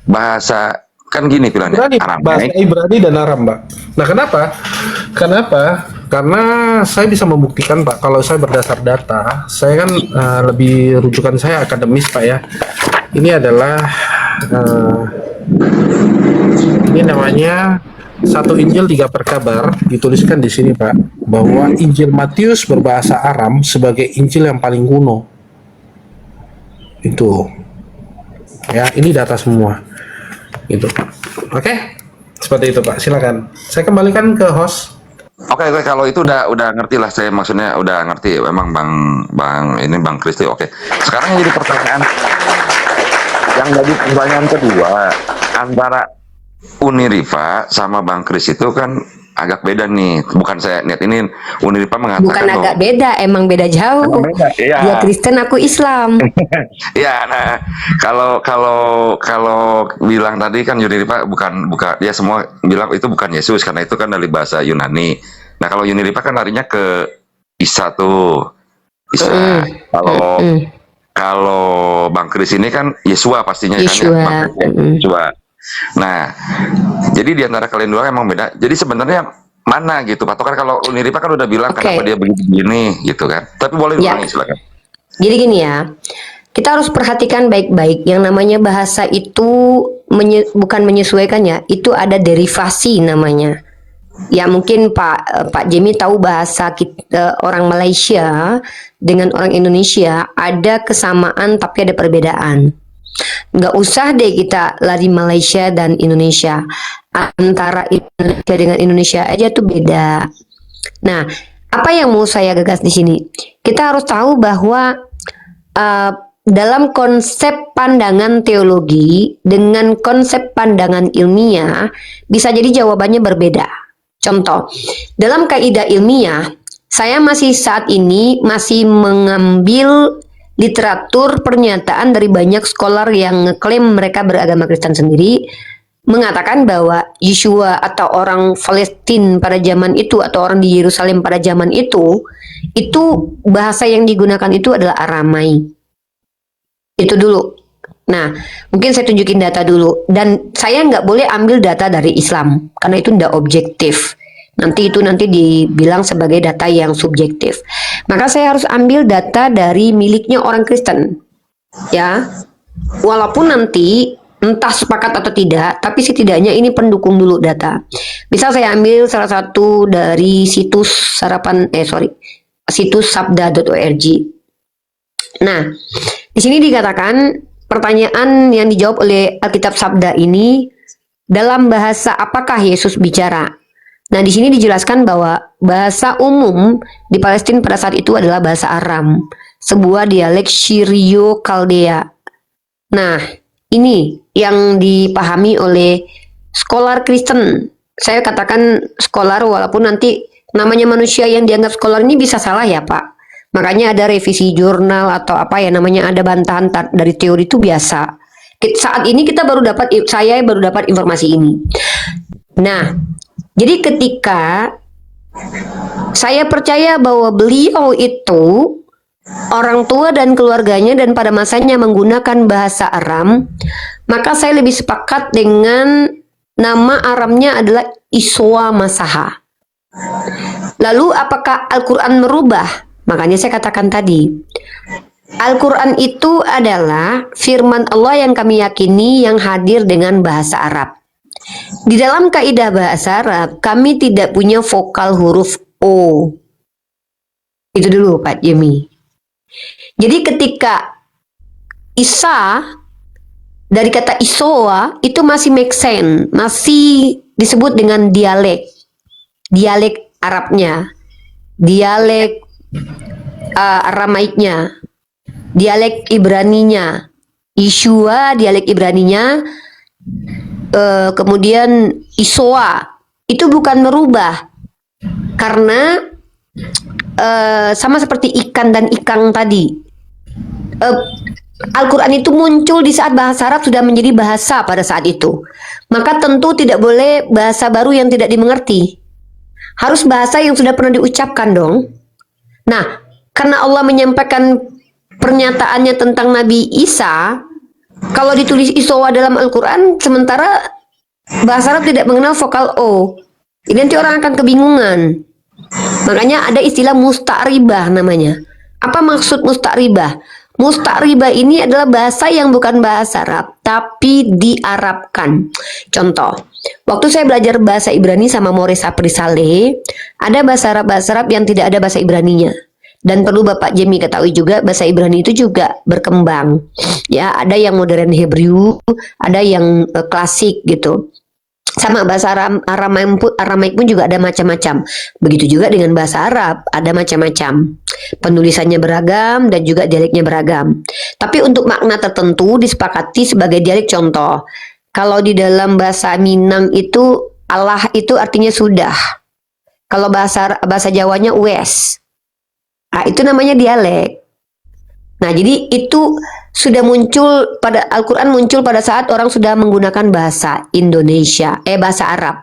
bahasa kan gini bilangnya Ibrani, bahasa Aramaik. Ibrani dan Aram, Pak. Nah, kenapa? Karena saya bisa membuktikan, Pak, kalau saya berdasar data, saya kan lebih rujukan saya akademis, Pak, ya. Ini adalah ini namanya 1 Injil 3 perkabar, dituliskan di sini, Pak, bahwa Injil Matius berbahasa Aram sebagai Injil yang paling kuno. Itu. Ya, ini data semua. Gitu. Oke, seperti itu, Pak. Silakan. Saya kembalikan ke host. Oke, kalau itu udah ngerti lah saya, maksudnya udah ngerti. Emang Bang Kristi. Oke. Sekarang yang jadi pertanyaan kedua antara Uniriva sama Bang Kris itu kan agak beda nih. Bukan saya niat ini Uniriva mengatakan Bukan agak beda, emang beda jauh. Emang beda, iya. Dia Kristen, aku Islam. Ya, nah kalau bilang tadi kan Uniriva bukan dia semua bilang itu bukan Yesus karena itu kan dari bahasa Yunani. Nah, kalau Uniriva kan larinya ke Isa tuh. Isa. Kalau Bang Kris ini kan Yesua pastinya Yeshua. kan ya. Yesua. Nah, jadi di antara kalian dua emang beda. Jadi sebenarnya mana gitu patokan? Kalau Uniriva kan udah bilang kenapa dia begini gitu kan. Tapi boleh Ya. diulangi silakan. Jadi gini ya, kita harus perhatikan baik-baik. Yang namanya bahasa itu bukan menyesuaikan ya, itu ada derivasi namanya. Ya mungkin Pak Jimmy tahu bahasa orang Malaysia dengan orang Indonesia ada kesamaan tapi ada perbedaan. Nggak usah deh kita lari Malaysia dan Indonesia. Antara Indonesia dengan Indonesia aja tuh beda. Nah, apa yang mau saya gagas di sini? Kita harus tahu bahwa dalam konsep pandangan teologi dengan konsep pandangan ilmiah bisa jadi jawabannya berbeda. Contoh, dalam kaidah ilmiah, saya masih saat ini masih mengambil literatur pernyataan dari banyak scholar yang ngeklaim mereka beragama Kristen sendiri, mengatakan bahwa Yeshua atau orang Palestina pada zaman itu atau orang di Yerusalem pada zaman itu bahasa yang digunakan itu adalah Aramaik. Itu dulu. Nah, mungkin saya tunjukin data dulu. Dan saya nggak boleh ambil data dari Islam karena itu nggak objektif. Nanti dibilang sebagai data yang subjektif. Maka saya harus ambil data dari miliknya orang Kristen. Ya. Walaupun nanti entah sepakat atau tidak, tapi setidaknya ini pendukung dulu data. Misal saya ambil salah satu dari situs situs sabda.org. Nah, di sini dikatakan pertanyaan yang dijawab oleh Alkitab Sabda ini dalam bahasa apakah Yesus bicara? Nah, di sini dijelaskan bahwa bahasa umum di Palestina pada saat itu adalah bahasa Aram, sebuah dialek Syrio Kaldea. Nah, ini yang dipahami oleh scholar Kristen. Saya katakan scholar walaupun nanti namanya manusia yang dianggap scholar ini bisa salah ya Pak. Makanya ada revisi jurnal atau apa ya namanya, ada bantahan dari teori itu biasa. Saat ini saya baru dapat informasi ini. Nah, jadi ketika saya percaya bahwa beliau itu orang tua dan keluarganya dan pada masanya menggunakan bahasa Aram, maka saya lebih sepakat dengan nama Aramnya adalah Iswa Masaha. Lalu apakah Al-Quran merubah? Makanya saya katakan tadi, Al-Quran itu adalah firman Allah yang kami yakini yang hadir dengan bahasa Arab. Di dalam kaidah bahasa Arab, kami tidak punya vokal huruf O. Itu dulu Pak Jemi. Jadi ketika Isa dari kata Isowa itu masih make sense, masih disebut dengan dialek Arabnya, dialek Aramaiknya, dialek Ibraninya, Yeshua dialek Ibraninya, kemudian Isowa itu bukan merubah karena sama seperti ikan dan ikang tadi. Al-Quran itu muncul di saat bahasa Arab sudah menjadi bahasa pada saat itu. Maka tentu tidak boleh bahasa baru yang tidak dimengerti. Harus bahasa yang sudah pernah diucapkan dong. Nah, karena Allah menyampaikan pernyataannya tentang Nabi Isa, kalau ditulis Isowa dalam Al-Quran, sementara bahasa Arab tidak mengenal vokal O, nanti orang akan kebingungan. Makanya ada istilah musta'ribah namanya. Apa maksud musta'ribah? Musta'ribah ini adalah bahasa yang bukan bahasa Arab, tapi diarabkan. Contoh, waktu saya belajar bahasa Ibrani sama Maurice Apri Saleh, ada bahasa Arab yang tidak ada bahasa Ibraninya. Dan perlu Bapak Jemi ketahui juga, bahasa Ibrani itu juga berkembang. Ya, ada yang modern Hebrew, ada yang klasik gitu. Sama bahasa Aramaik pun juga ada macam-macam. Begitu juga dengan bahasa Arab, ada macam-macam. Penulisannya beragam dan juga dialeknya beragam. Tapi untuk makna tertentu disepakati sebagai dialek. Contoh, kalau di dalam bahasa Minang itu Allah itu artinya sudah. Kalau bahasa Jawanya wes. Nah, itu namanya dialek. Nah, jadi itu sudah muncul pada Al-Quran, muncul pada saat orang sudah menggunakan bahasa bahasa Arab.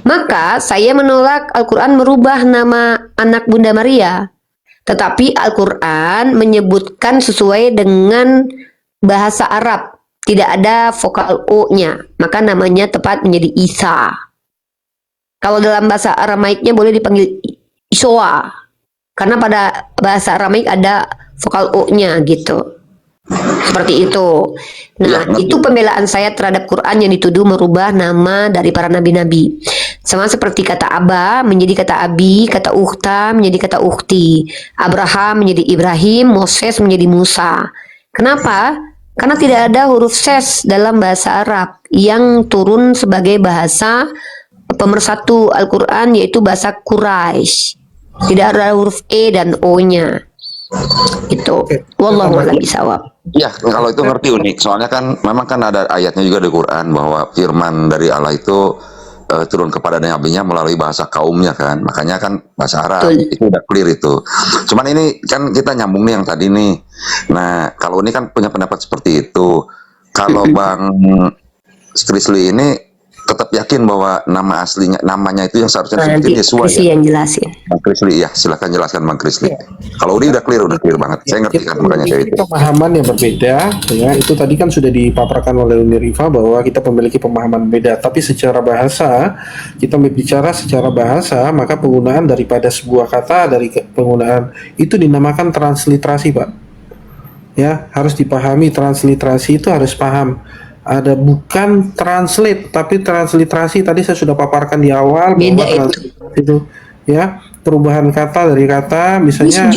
Maka saya menolak Al-Quran merubah nama anak Bunda Maria. Tetapi Al-Quran menyebutkan sesuai dengan bahasa Arab. Tidak ada vokal O-nya. Maka namanya tepat menjadi Isa. Kalau dalam bahasa Aramaiknya boleh dipanggil Isowa. Karena pada bahasa Aramaik ada vokal O-nya gitu. Seperti itu. Nah, itu pembelaan saya terhadap Quran yang dituduh merubah nama dari para nabi-nabi. Sama seperti kata Aba menjadi kata Abi, kata Ukhta menjadi kata Ukhti, Abraham menjadi Ibrahim, Moses menjadi Musa. Kenapa? Karena tidak ada huruf ses dalam bahasa Arab yang turun sebagai bahasa pemersatu Al-Quran, yaitu bahasa Quraisy. Tidak ada huruf E dan O-nya. Itu. Wallahu a'lam bishawab. Ya, kalau itu ngerti unik. Soalnya kan memang kan ada ayatnya juga di Quran bahwa firman dari Allah itu turun kepada nabinya melalui bahasa kaumnya kan. Makanya kan bahasa Arab. Betul. Itu udah clear itu. Cuman ini kan kita nyambung nih yang tadi nih. Nah, kalau ini kan punya pendapat seperti itu. Kalau Bang Krisli ini tetap yakin bahwa nama aslinya, namanya itu yang seharusnya disebutin Yesua ya? Yang jelasin. Bang Krisli, ya silakan jelaskan Bang Krisli. Kalau udah clear banget. Saya ngerti kan makanya kayak itu. Pemahaman yang berbeda, ya itu tadi kan sudah dipaparkan oleh Uni Rifa bahwa kita memiliki pemahaman beda. Tapi secara bahasa, kita berbicara secara bahasa, maka penggunaan daripada sebuah kata dari penggunaan itu dinamakan transliterasi, Pak. Ya, harus dipahami transliterasi itu harus paham. ada bukan translate tapi transliterasi. Tadi saya sudah paparkan di awal Beda bahwa itu. translate itu ya perubahan kata dari kata misalnya,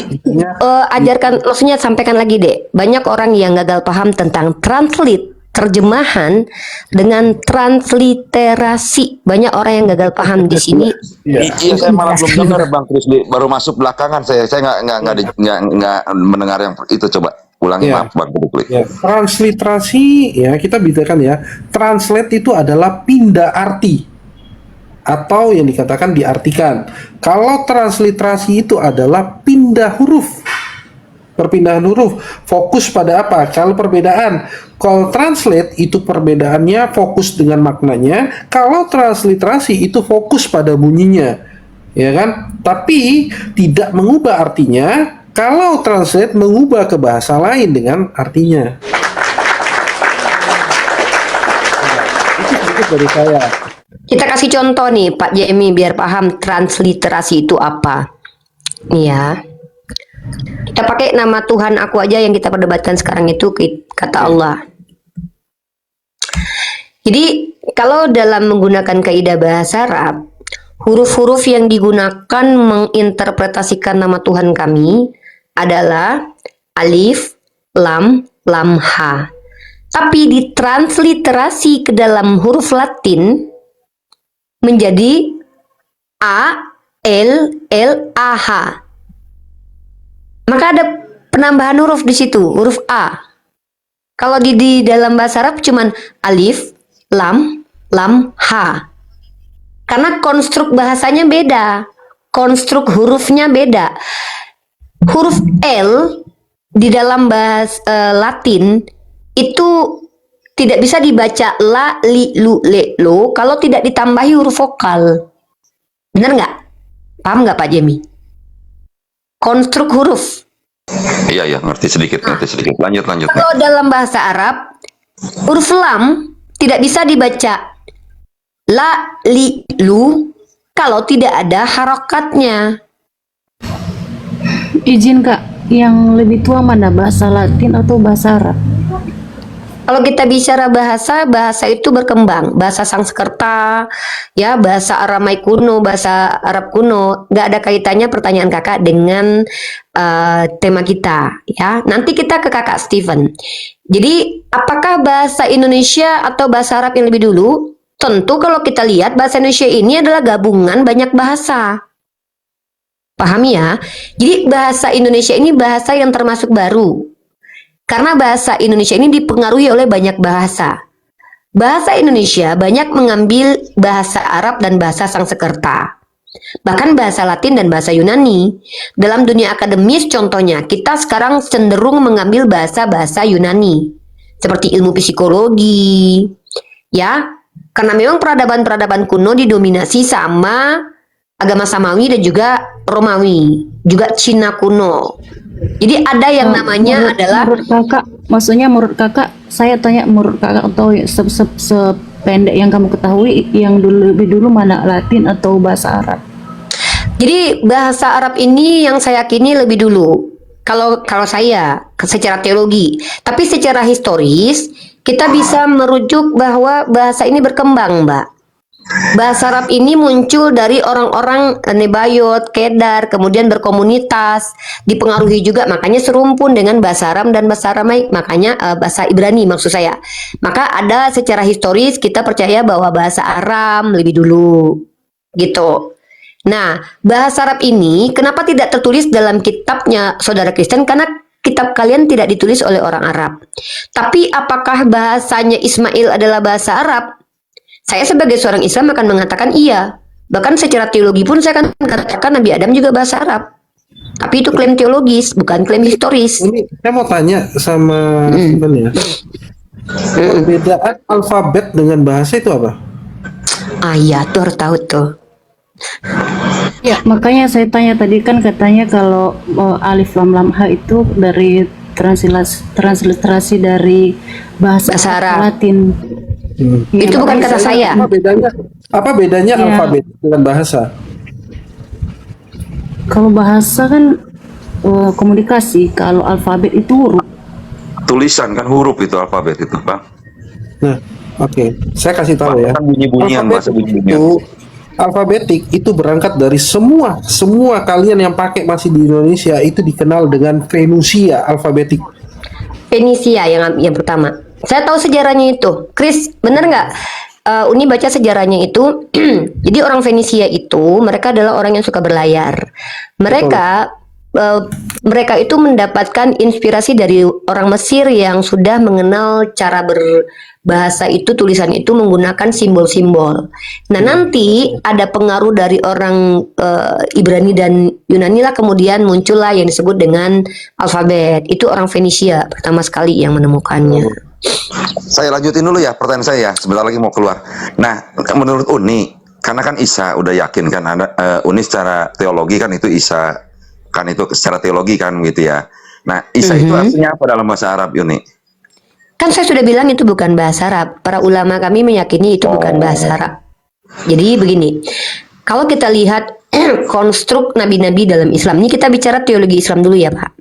Ajarkan, maksudnya sampaikan lagi deh. Banyak orang yang gagal paham tentang translate, terjemahan dengan transliterasi. Banyak orang yang gagal paham di sini. Iya, saya malah belum dengar Bang Krisli, baru masuk belakangan saya nggak mendengar yang itu. Coba ulangi, Ya. maaf Bang Krisli. Ya, transliterasi ya kita bedakan ya. Translate itu adalah pindah arti atau yang dikatakan diartikan. Kalau transliterasi itu adalah pindah huruf. Perpindahan huruf. Fokus pada apa? Kalau perbedaan. Kalau translate itu perbedaannya fokus dengan maknanya. Kalau transliterasi itu fokus pada bunyinya. Ya kan? Tapi tidak mengubah artinya. Kalau translate mengubah ke bahasa lain dengan artinya. Itu sedikit dari saya. Kita kasih contoh nih Pak Jemi biar paham transliterasi itu apa. Nih ya. Kita pakai nama Tuhan aku aja yang kita perdebatkan sekarang itu kata Allah. Jadi kalau dalam menggunakan kaidah bahasa Arab, huruf-huruf yang digunakan menginterpretasikan nama Tuhan kami adalah alif, lam, lam, ha. Tapi ditransliterasi ke dalam huruf Latin menjadi A, L, L, A, H. Maka ada penambahan huruf di situ, huruf A. Kalau di dalam bahasa Arab cuman alif, lam, lam, ha. Karena konstruk bahasanya beda, konstruk hurufnya beda. Huruf L di dalam bahasa Latin itu tidak bisa dibaca la, li, lu, le, lo kalau tidak ditambahi huruf vokal. Benar nggak? Paham nggak Pak Jemi? Konstruk huruf. Iya, ngerti sedikit. Lanjut. Kalau dalam bahasa Arab, huruf lam tidak bisa dibaca la, li, lu kalau tidak ada harokatnya. Izin Kak, yang lebih tua mana, bahasa Latin atau bahasa Arab? Kalau kita bicara bahasa itu berkembang. Bahasa Sanskerta, ya bahasa Aramaik kuno, bahasa Arab kuno, nggak ada kaitannya pertanyaan kakak dengan tema kita, ya. Nanti kita ke kakak Steven. Jadi, apakah bahasa Indonesia atau bahasa Arab yang lebih dulu? Tentu kalau kita lihat bahasa Indonesia ini adalah gabungan banyak bahasa. Paham ya? Jadi bahasa Indonesia ini bahasa yang termasuk baru. Karena bahasa Indonesia ini dipengaruhi oleh banyak bahasa. Bahasa Indonesia banyak mengambil bahasa Arab dan bahasa Sanskerta. Bahkan bahasa Latin dan bahasa Yunani. Dalam dunia akademis contohnya, kita sekarang cenderung mengambil bahasa-bahasa Yunani. Seperti ilmu psikologi. Ya, karena memang peradaban-peradaban kuno didominasi sama agama Samawi dan juga Romawi, juga Cina kuno. Jadi ada yang namanya adalah menurut kakak, maksudnya menurut kakak, saya tanya menurut kakak atau sependek yang kamu ketahui, yang lebih dulu mana, Latin atau bahasa Arab? Jadi bahasa Arab ini yang saya yakini lebih dulu. Kalau saya secara teologi, tapi secara historis kita bisa merujuk bahwa bahasa ini berkembang, Mbak. Bahasa Arab ini muncul dari orang-orang Nebayot, Kedar, kemudian berkomunitas, dipengaruhi juga, makanya serumpun dengan bahasa Aram dan bahasa Aramaik, makanya bahasa Ibrani maksud saya. Maka ada secara historis kita percaya bahwa bahasa Aram lebih dulu, gitu. Nah, bahasa Arab ini kenapa tidak tertulis dalam kitabnya saudara Kristen? Karena kitab kalian tidak ditulis oleh orang Arab. Tapi apakah bahasanya Ismail adalah bahasa Arab? Saya sebagai seorang Islam akan mengatakan iya. Bahkan secara teologi pun saya akan mengatakan Nabi Adam juga bahasa Arab. Tapi itu klaim teologis, bukan klaim historis. Ini saya mau tanya sama Steven ya. Perbedaan alfabet dengan bahasa itu apa? Ah iya, tuh harus tahu tuh. Ya, makanya saya tanya tadi, kan katanya kalau alif lam lam ha itu dari transliterasi dari bahasa Arab. Latin. Ya, Itu bukan kata saya. Apa bedanya Ya. alfabet dengan bahasa? Kalau bahasa kan komunikasi, kalau alfabet itu huruf. Tulisan kan huruf itu alfabet itu, Bang. Nah, oke. Saya kasih tahu ya. Bahkan bunyi-bunyian, bahasa bunyi-bunyian. Alfabetik itu berangkat dari semua kalian yang pakai masih di Indonesia itu dikenal dengan Venusia alfabetik. Fenisia yang pertama. Saya tahu sejarahnya itu. Chris, bener nggak? Uni baca sejarahnya itu. Jadi orang Fenisia itu mereka adalah orang yang suka berlayar. Mereka itu mendapatkan inspirasi dari orang Mesir yang sudah mengenal cara berbahasa itu, tulisan itu menggunakan simbol-simbol. Nah, nanti ada pengaruh dari orang Ibrani dan Yunani lah, kemudian muncullah yang disebut dengan alfabet. Itu orang Fenisia pertama sekali yang menemukannya. Saya lanjutin dulu ya pertanyaan saya, sebentar lagi mau keluar. Nah, menurut Uni, karena kan Isa udah yakin kan ada Uni secara teologi kan itu Isa kan itu secara teologi kan gitu ya. Nah, Isa itu artinya apa dalam bahasa Arab, Uni? Kan saya sudah bilang itu bukan bahasa Arab. Para ulama kami meyakini itu bukan bahasa Arab. Jadi begini, kalau kita lihat konstruk nabi-nabi dalam Islam, ini kita bicara teologi Islam dulu ya Pak.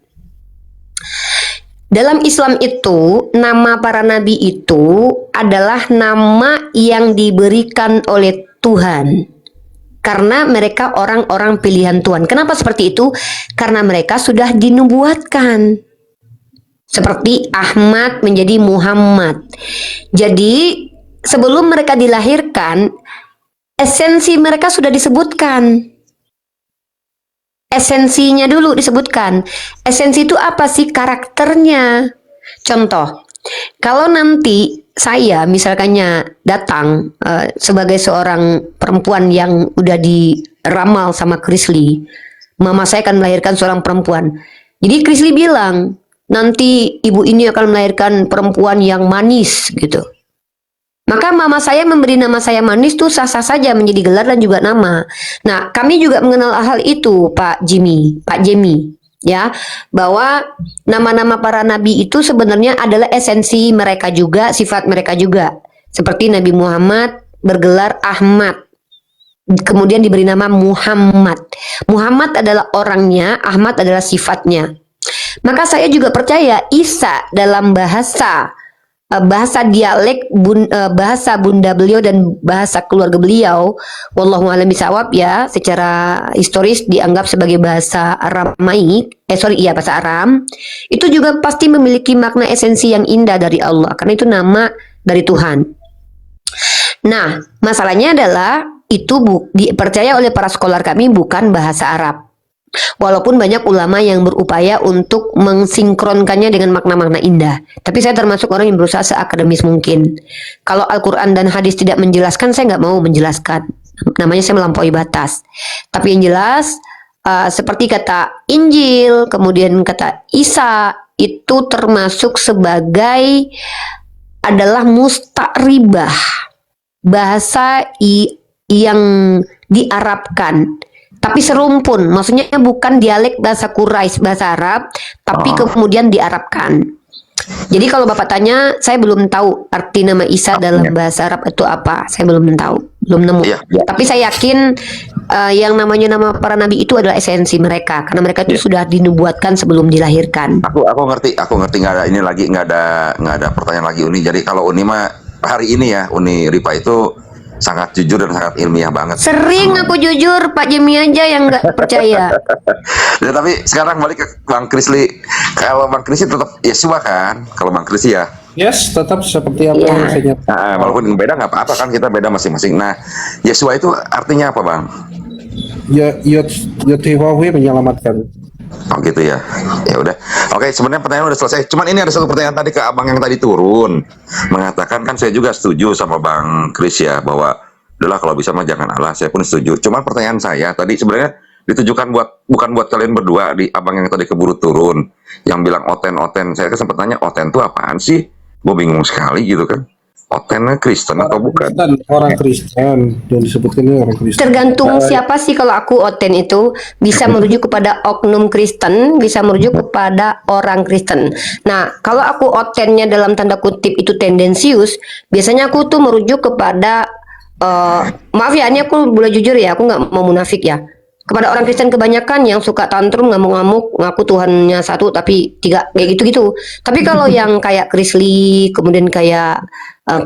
Dalam Islam itu, nama para nabi itu adalah nama yang diberikan oleh Tuhan. Karena mereka orang-orang pilihan Tuhan. Kenapa seperti itu? Karena mereka sudah dinubuatkan. Seperti Ahmad menjadi Muhammad. Jadi, sebelum mereka dilahirkan, esensi mereka sudah disebutkan. Esensinya dulu disebutkan. Esensi itu apa sih? Karakternya. Contoh, kalau nanti saya misalkannya datang sebagai seorang perempuan yang udah diramal sama Krisli, mama saya akan melahirkan seorang perempuan. Jadi Krisli bilang, nanti ibu ini akan melahirkan perempuan yang manis gitu. Maka mama saya memberi nama saya manis tuh sah-sah saja menjadi gelar dan juga nama. Nah, kami juga mengenal hal itu, Pak Jimmy, ya, bahwa nama-nama para nabi itu sebenarnya adalah esensi mereka juga, sifat mereka juga. Seperti Nabi Muhammad bergelar Ahmad, kemudian diberi nama Muhammad. Muhammad adalah orangnya, Ahmad adalah sifatnya. Maka saya juga percaya Isa dalam bahasa dialek bahasa bunda beliau dan bahasa keluarga beliau, wallahu a'lam bishawab ya, secara historis dianggap sebagai bahasa Aramaik, bahasa Aram, itu juga pasti memiliki makna esensi yang indah dari Allah, karena itu nama dari Tuhan. Nah, masalahnya adalah itu dipercaya oleh para scholar kami bukan bahasa Arab. Walaupun banyak ulama yang berupaya untuk mensinkronkannya dengan makna-makna indah, tapi saya termasuk orang yang berusaha seakademis mungkin. Kalau Al-Quran dan hadis tidak menjelaskan, saya nggak mau menjelaskan. Namanya saya melampaui batas. Tapi yang jelas, seperti kata Injil, kemudian kata Isa, itu termasuk sebagai adalah musta'ribah, bahasa yang diarabkan. Tapi serumpun, maksudnya bukan dialek bahasa Quraisy, bahasa Arab, tapi kemudian diarabkan. Jadi kalau Bapak tanya, saya belum tahu arti nama Isa dalam bahasa Arab itu apa. Saya belum tahu, belum nemu. Tapi saya yakin yang namanya nama para nabi itu adalah esensi mereka, karena mereka itu sudah dinubuatkan sebelum dilahirkan. Aku ngerti nggak ada ini lagi, nggak ada pertanyaan lagi Uni. Jadi kalau Uni mah hari ini ya, Uni Rifa itu sangat jujur dan sangat ilmiah banget. Sering aku jujur, Pak Jimmy aja yang nggak percaya. Ya, tapi sekarang balik ke Bang Krisli. Kalau Bang Krisli tetap Yesua kan? Kalau Bang Krisli ya. Yes, tetap seperti apa yang saya nyatakan. Nah, walaupun beda nggak apa-apa kan, kita beda masing-masing. Nah, Yesua itu artinya apa, Bang? Yahweh menyelamatkan. Oh gitu ya. Ya udah. Oke, sebenarnya pertanyaan udah selesai. Cuman ini ada satu pertanyaan tadi ke Abang yang tadi turun. Mengatakan kan saya juga setuju sama Bang Kris ya, bahwa udahlah kalau bisa mah jangan Allah. Saya pun setuju. Cuman pertanyaan saya tadi sebenarnya ditujukan bukan buat kalian berdua, di Abang yang tadi keburu turun yang bilang oten. Saya kan sempat tanya oten itu apaan sih? Gue bingung sekali gitu kan. Otennya Kristen atau bukan? Orang Kristen, yang disebutkan ini orang Kristen. Tergantung siapa sih. Kalau aku oten itu bisa merujuk kepada oknum Kristen, bisa merujuk kepada orang Kristen. Nah, kalau aku otennya dalam tanda kutip itu tendensius, biasanya aku tuh merujuk kepada maaf ya, ini aku boleh jujur ya, aku nggak mau munafik ya. Kepada orang Kristen kebanyakan yang suka tantrum, ngamuk-ngamuk, ngaku Tuhannya satu tapi tiga, kayak gitu-gitu. Tapi kalau yang kayak Krisli, kemudian kayak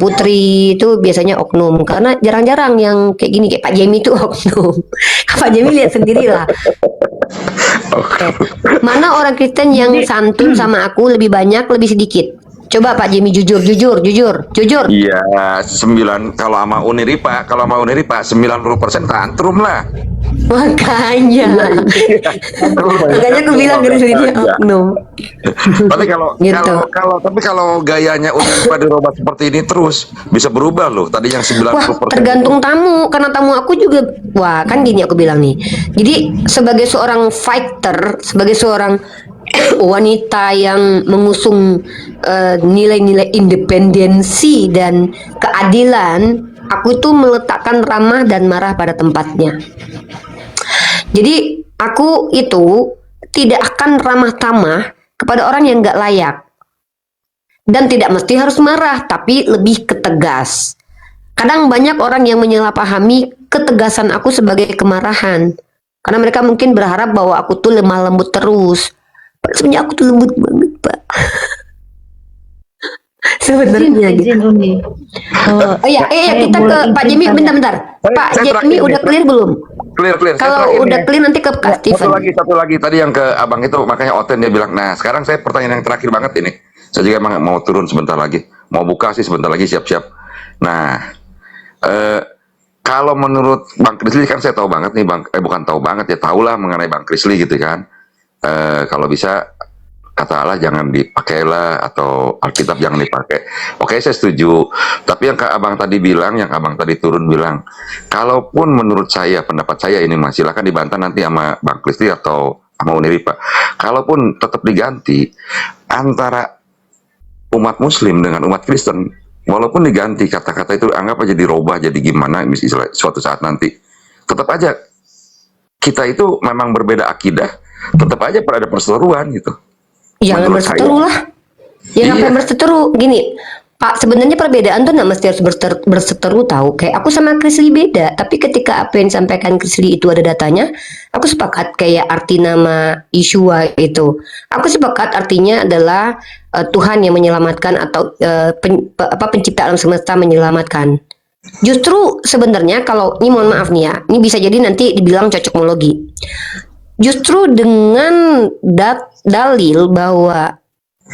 Putri itu biasanya oknum, karena jarang-jarang yang kayak gini, kayak Pak Jemi itu oknum. Pak Jemi lihat sendirilah. Oke. Mana orang Kristen yang santun sama aku lebih banyak, lebih sedikit? Coba Pak Jemi jujur. Iya, 9 kalau sama Uniripa, 90% tantrum lah. Makanya aku bilang Grizzly oknum. Tapi kalau Gitu. kalau gayanya Uniripa dirubah seperti ini terus bisa berubah loh. Tadi yang 90%. Wah, tergantung tamu, karena tamu aku juga, wah kan gini aku bilang nih. Jadi sebagai seorang fighter, sebagai seorang wanita yang mengusung nilai-nilai independensi dan keadilan, aku tuh meletakkan ramah dan marah pada tempatnya. Jadi aku itu tidak akan ramah tamah kepada orang yang gak layak. Dan tidak mesti harus marah, tapi lebih ketegas. Kadang banyak orang yang menyalahpahami ketegasan aku sebagai kemarahan. Karena mereka mungkin berharap bahwa aku tuh lemah lembut terus. Sebenarnya aku tuh lembut banget, Pak. Sebenarnya gitu. Izin Rumi. Oh iya, kita ke boleh Pak Jemi, izin bentar. Pak saya Jemi terakhir udah nih. clear belum? Clear. Saya Kalau terakhir udah nih. clear nanti ke Kak Steven. Satu lagi tadi yang ke abang itu, makanya Oten dia bilang, nah sekarang saya pertanyaan yang terakhir banget ini. Saya juga emang mau turun sebentar lagi, mau buka sih sebentar lagi, siap-siap. Nah, kalau menurut Bang Krisli kan saya tahu banget nih, bukan tahu banget ya, tahulah mengenai Bang Krisli gitu kan. Kalau bisa kata Allah jangan dipakailah, atau Alkitab jangan dipakai. Oke, saya setuju. Tapi yang abang tadi bilang, yang abang tadi turun bilang, kalaupun menurut saya, pendapat saya ini masih silakan dibantah nanti sama Bang Kristi atau sama Uniripa. Kalaupun tetap diganti antara umat Muslim dengan umat Kristen, walaupun diganti kata-kata itu, anggap aja dirubah jadi gimana, misalnya suatu saat nanti, tetap aja kita itu memang berbeda akidah, tetap aja ada perseteruan gitu. Jangan Menurut berseteru saya. lah. Ya Iya. ngapain berseteru? Gini, Pak, sebenarnya perbedaan tuh nggak mesti harus berseteru tahu. Kayak aku sama Krisli beda, tapi ketika apa yang disampaikan Krisli itu ada datanya, aku sepakat. Kayak arti nama Yeshua itu, aku sepakat artinya adalah Tuhan yang menyelamatkan, atau pencipta alam semesta menyelamatkan. Justru sebenarnya kalau ini, mohon maaf nih ya, ini bisa jadi nanti dibilang cocokmologi. Justru dengan dalil bahwa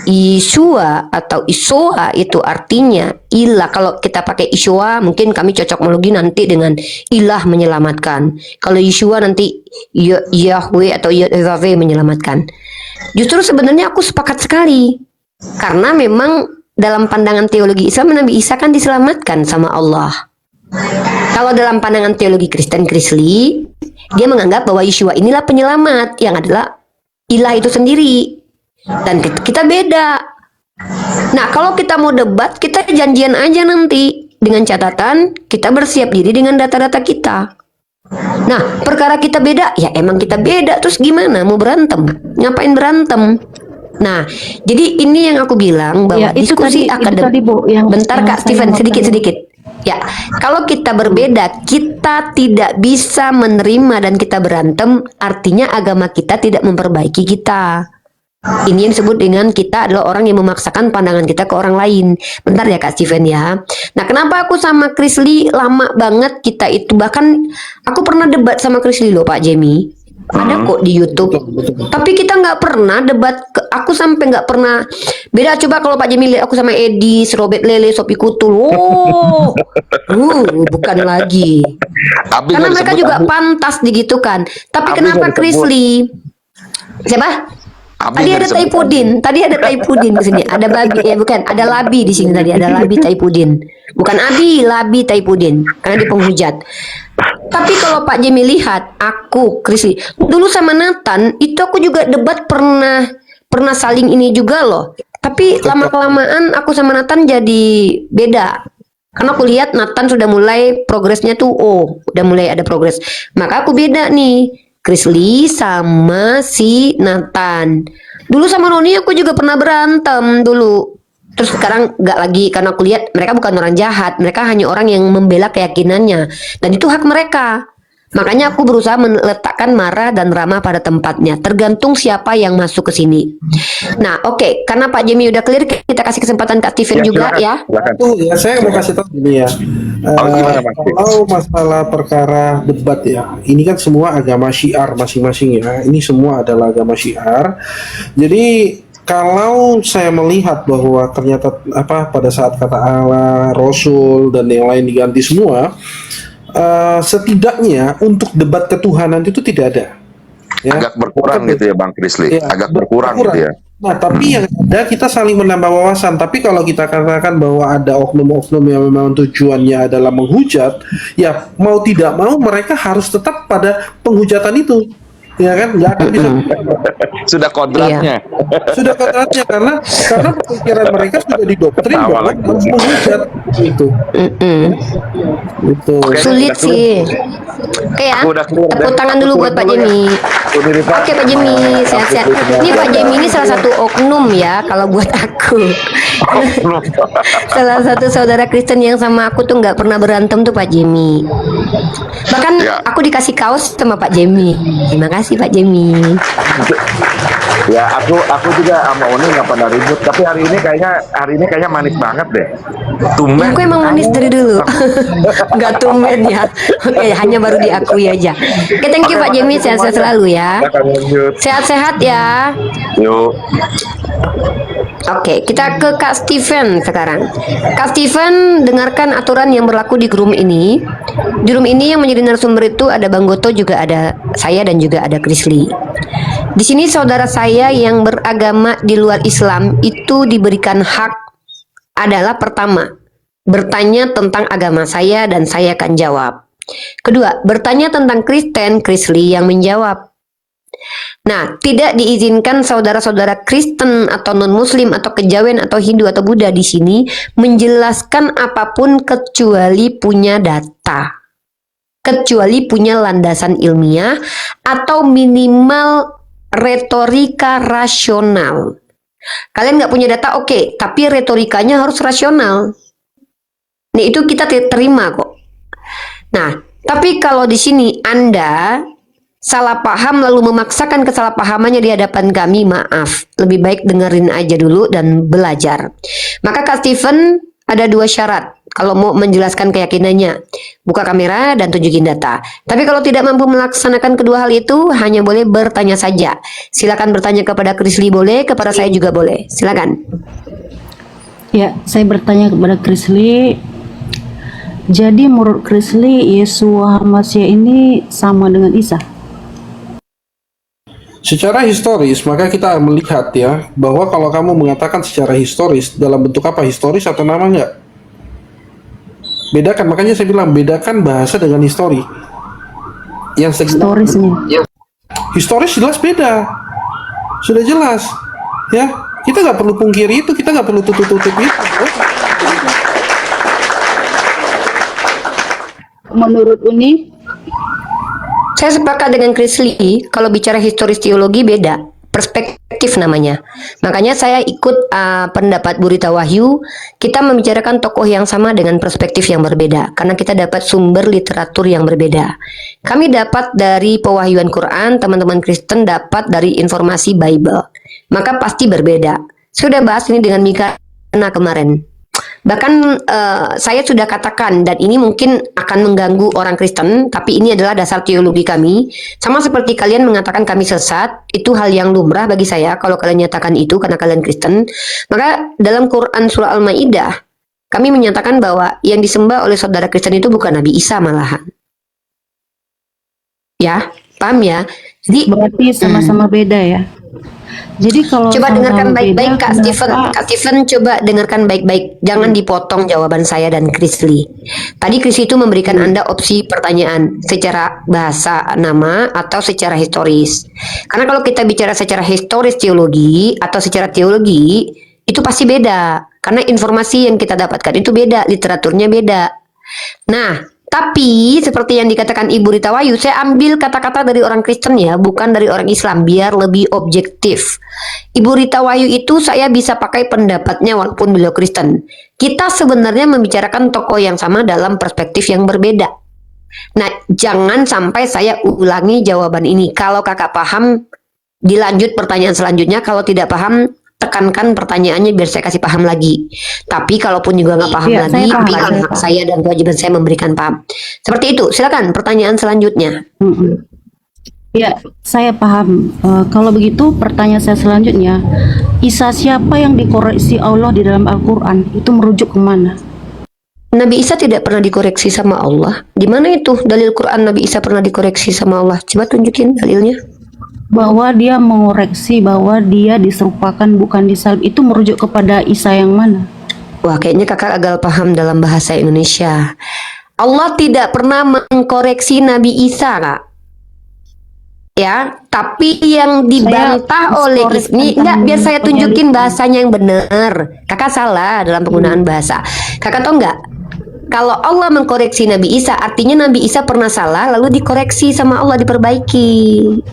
Yeshua atau Isoa itu artinya ilah. Kalau kita pakai Yeshua, mungkin kami cocokmologi nanti dengan ilah menyelamatkan. Kalau Yeshua nanti Yahweh atau Yahweh menyelamatkan. Justru sebenarnya aku sepakat sekali. Karena memang dalam pandangan teologi Islam, Nabi Isa kan diselamatkan sama Allah. Kalau dalam pandangan teologi Kristen Krisli, dia menganggap bahwa Yeshua inilah penyelamat, yang adalah ilah itu sendiri. Dan kita beda. Nah, kalau kita mau debat, kita janjian aja nanti, dengan catatan kita bersiap diri dengan data-data kita. Nah, perkara kita beda, ya emang kita beda. Terus gimana? Mau berantem? Ngapain berantem? Nah, jadi ini yang aku bilang, bahwa Ya, itu diskusi tadi- akan itu tadi, Bu, bentar yang Kak saya Steven, mau sedikit. Ya, kalau kita berbeda, kita tidak bisa menerima dan kita berantem, artinya agama kita tidak memperbaiki kita. Ini yang disebut dengan kita adalah orang yang memaksakan pandangan kita ke orang lain. Bentar ya Kak Steven ya. Nah, kenapa aku sama Krisli lama banget kita itu, bahkan aku pernah debat sama Krisli loh Pak Jemi. Ada kok di YouTube. Tapi kita nggak pernah debat. Aku sampai nggak pernah. Beda coba kalau Pak Jemi lihat aku sama Edi, Robert Lele, Sopi Kutul. Oh, bukan lagi. Abi Karena nggak mereka disebut juga Abi. pantas digitukan. Tapi Abi kenapa nggak disebut. Krisli? Siapa? Abi Tadi nggak ada disebut Taipudin, tadi ada Taipudin di sini. Ada babi, bukan, ada labi di sini tadi, ada labi Taipudin. Bukan Abi, labi Taipudin, karena dia penghujat. Tapi kalau Pak Jemi lihat, aku, Krisli, dulu sama Nathan, itu aku juga debat pernah saling ini juga loh. Tapi lama-kelamaan aku sama Nathan jadi beda. Karena aku lihat Nathan sudah mulai progresnya tuh, udah mulai ada progres. Maka aku beda nih, Krisli sama si Nathan. Dulu sama Roni aku juga pernah berantem dulu. Terus sekarang nggak lagi, karena aku lihat mereka bukan orang jahat, mereka hanya orang yang membela keyakinannya, dan itu hak mereka. Makanya aku berusaha meletakkan marah dan ramah pada tempatnya, tergantung siapa yang masuk ke sini. Nah, oke, karena Pak Jimmy udah clear, kita kasih kesempatan Kak Steven juga silakan, ya. silakan. Tuh ya, saya mau kasih tahu gini ya. Gimana, Bang? Kalau masalah perkara debat ya, ini kan semua agama syiar masing-masing ya. Ini semua adalah agama syiar. Jadi kalau saya melihat bahwa ternyata pada saat kata Allah, Rasul dan yang lain diganti semua, setidaknya untuk debat ketuhanan itu tidak ada. Ya. Agak berkurang gitu ya Bang Krisli, Ya, agak berkurang gitu ya. Nah, tapi yang ada kita saling menambah wawasan. Tapi kalau kita katakan bahwa ada oknum-oknum yang memang tujuannya adalah menghujat, ya mau tidak mau mereka harus tetap pada penghujatan itu. Ya kan, nggak akan bisa. Sudah kodratnya. Sudah kodratnya karena pemikiran mereka sudah didoktrin Awal bahwa lagi. harus menghujat itu. Itu. Oke, Sulit udah sih. Oke ya, Aku udah keluar tepuk deh. tangan Aku dulu keluar buat Pak dulu ya. Jimmy. Unirifa. Oke Pak Jimmy, sehat-sehat. Ini Pak Jimmy ini salah satu oknum ya kalau buat aku. Salah satu saudara Kristen yang sama aku tuh nggak pernah berantem tuh Pak Jimmy. Bahkan Ya. aku dikasih kaos sama Pak Jimmy. Terima kasih Pak Jimmy. Ya, aku juga sama Uni nggak pernah ribut, tapi hari ini kayaknya manis banget deh. Tumben. Aku emang manis dari dulu. Nggak tumben ya. Oke, hanya baru diakui aja. Oke, thank you Oke, Pak Jimmy, makasih sehat-sehat semuanya. selalu ya. Silakan lanjut. Sehat-sehat ya. Yuk. Oke, kita ke Kak Steven sekarang. Kak Steven, dengarkan aturan yang berlaku di room ini. Di room ini yang menjadi narasumber itu ada Bang Goto, juga ada saya dan juga ada Krisli. Di sini saudara saya yang beragama di luar Islam itu diberikan hak adalah pertama, bertanya tentang agama saya dan saya akan jawab. Kedua, bertanya tentang Kristen, Krisli yang menjawab. Nah, tidak diizinkan saudara-saudara Kristen atau non-Muslim atau kejawen atau Hindu atau Buddha di sini menjelaskan apapun kecuali punya data, kecuali punya landasan ilmiah atau minimal retorika rasional. Kalian nggak punya data, oke, tapi retorikanya harus rasional. Nah, itu kita terima kok. Nah, tapi kalau di sini Anda salah paham lalu memaksakan kesalahpahamannya di hadapan kami, maaf, lebih baik dengerin aja dulu dan belajar. Maka Kak Steven ada dua syarat kalau mau menjelaskan keyakinannya, buka kamera dan tunjukin data. Tapi kalau tidak mampu melaksanakan kedua hal itu, hanya boleh bertanya saja. Silakan bertanya kepada Krisli boleh, kepada saya juga boleh. Silakan. Ya, saya bertanya kepada Krisli. Jadi menurut Krisli, Yesua Masya ini sama dengan Isa? Secara historis, maka kita melihat ya bahwa kalau kamu mengatakan secara historis, dalam bentuk apa, historis atau nama enggak? Bedakan, makanya saya bilang bedakan bahasa dengan histori. Yang Historisnya. historis jelas beda, sudah jelas ya. Kita nggak perlu pungkiri itu, kita nggak perlu tutup-tutup itu. Menurut Uni, Saya sepakat dengan Krisli, kalau bicara historis teologi beda, perspektif namanya. Makanya saya ikut pendapat Burita Wahyu, kita membicarakan tokoh yang sama dengan perspektif yang berbeda, karena kita dapat sumber literatur yang berbeda. Kami dapat dari pewahyuan Quran, teman-teman Kristen dapat dari informasi Bible. Maka pasti berbeda. Sudah bahas ini dengan Mika kemarin. Bahkan saya sudah katakan, dan ini mungkin akan mengganggu orang Kristen, tapi ini adalah dasar teologi kami. Sama seperti kalian mengatakan kami sesat, itu hal yang lumrah bagi saya kalau kalian nyatakan itu karena kalian Kristen. Maka dalam Quran surah Al-Maidah, kami menyatakan bahwa yang disembah oleh saudara Kristen itu bukan Nabi Isa malahan. Ya, paham ya? Jadi berarti sama-sama beda ya. Jadi kalau coba dengarkan sama-sama baik-baik beda, Kak Steven. kenapa- Kak Steven coba dengarkan baik-baik. Jangan dipotong jawaban saya dan Krisli. Tadi Krisli itu memberikan Anda opsi pertanyaan secara bahasa nama atau secara historis. Karena kalau kita bicara secara historis teologi atau secara teologi itu pasti beda. Karena informasi yang kita dapatkan itu beda, literaturnya beda. Nah, tapi seperti yang dikatakan Ibu Rita Wahyu, saya ambil kata-kata dari orang Kristen ya, bukan dari orang Islam, biar lebih objektif. Ibu Rita Wahyu itu saya bisa pakai pendapatnya walaupun beliau Kristen. Kita sebenarnya membicarakan tokoh yang sama dalam perspektif yang berbeda. Nah, jangan sampai saya ulangi jawaban ini. Kalau kakak paham, dilanjut pertanyaan selanjutnya. Kalau tidak paham, tekankan pertanyaannya biar saya kasih paham lagi. Tapi kalaupun juga nggak paham Iya, lagi, saya paham, tapi saya hak paham. saya dan kewajiban saya memberikan paham. Seperti itu. Silakan pertanyaan selanjutnya. Mm-mm. Ya, saya paham. Kalau begitu, pertanyaan saya selanjutnya, Isa siapa yang dikoreksi Allah di dalam Al-Quran? Itu merujuk kemana? Nabi Isa tidak pernah dikoreksi sama Allah. Di mana itu dalil Quran Nabi Isa pernah dikoreksi sama Allah? Coba tunjukin dalilnya. Bahwa dia mengoreksi bahwa dia diserupakan bukan disalib. Itu merujuk kepada Isa yang mana? Wah, kayaknya kakak agak paham dalam bahasa Indonesia. Allah tidak pernah mengkoreksi Nabi Isa, Kak. Ya, tapi yang dibantah oleh historis ini tentang enggak, biar saya tunjukin penyelidikan. bahasanya yang benar. Kakak salah dalam penggunaan bahasa. Kakak tahu enggak? Kalau Allah mengkoreksi Nabi Isa, artinya Nabi Isa pernah salah lalu dikoreksi sama Allah, diperbaiki.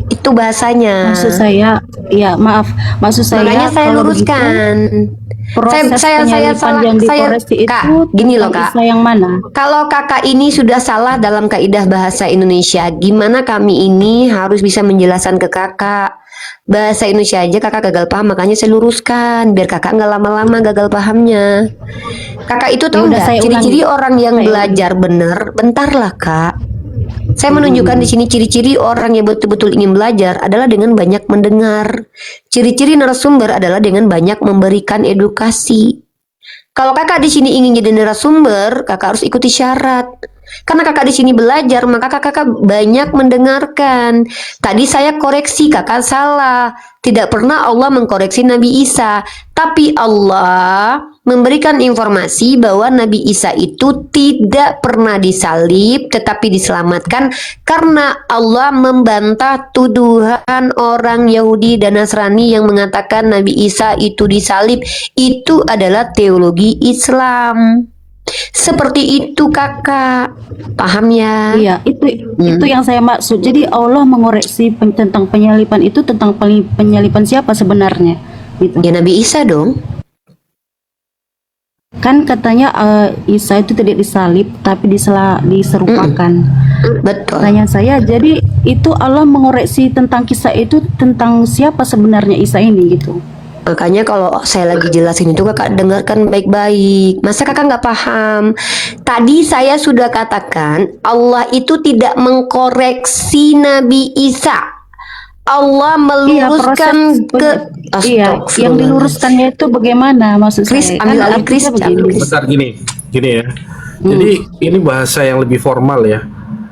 Itu bahasanya. Maksud saya, ya maaf, maksud saya Makanya saya kalau luruskan. begitu, proses saya penyalipan salah, yang saya dikoreksi Kak, itu gini loh, tentang Kak. Isa yang mana? Kalau kakak ini sudah salah dalam kaidah bahasa Indonesia, gimana kami ini harus bisa menjelaskan ke kakak? Bahasa Indonesia aja kakak gagal paham, makanya saya luruskan biar kakak nggak lama-lama gagal pahamnya. Kakak itu tahu Ya udah, nggak saya ciri-ciri ulangi. orang yang Saya belajar benar? Bentar lah, Kak. Saya menunjukkan di sini ciri-ciri orang yang betul-betul ingin belajar adalah dengan banyak mendengar. Ciri-ciri narasumber adalah dengan banyak memberikan edukasi. Kalau kakak di sini ingin jadi narasumber, kakak harus ikuti syarat. Karena kakak di sini belajar, maka kakak banyak mendengarkan. Tadi saya koreksi, kakak salah. Tidak pernah Allah mengkoreksi Nabi Isa, tapi Allah memberikan informasi bahwa Nabi Isa itu tidak pernah disalib, tetapi diselamatkan karena Allah membantah tuduhan orang Yahudi dan Nasrani yang mengatakan Nabi Isa itu disalib. Itu adalah teologi Islam. Seperti itu kakak, paham ya? Iya, itu yang saya maksud. Jadi Allah mengoreksi tentang penyalipan itu tentang penyalipan siapa sebenarnya? Gitu. Ya Nabi Isa dong. Kan katanya Isa itu tidak disalib tapi diserupakan. Betul. Pertanyaan saya, jadi itu Allah mengoreksi tentang kisah itu tentang siapa sebenarnya Isa ini gitu. Makanya kalau saya lagi jelasin itu kakak dengarkan baik-baik. Masa kakak nggak paham? Tadi saya sudah katakan Allah itu tidak mengkoreksi Nabi Isa. Allah meluruskan Iya, yang diluruskannya itu bagaimana maksud Chris, saya? ambil alih Chris, artinya ambil begini. Chris. Bentar, gini ya. Jadi ini bahasa yang lebih formal ya.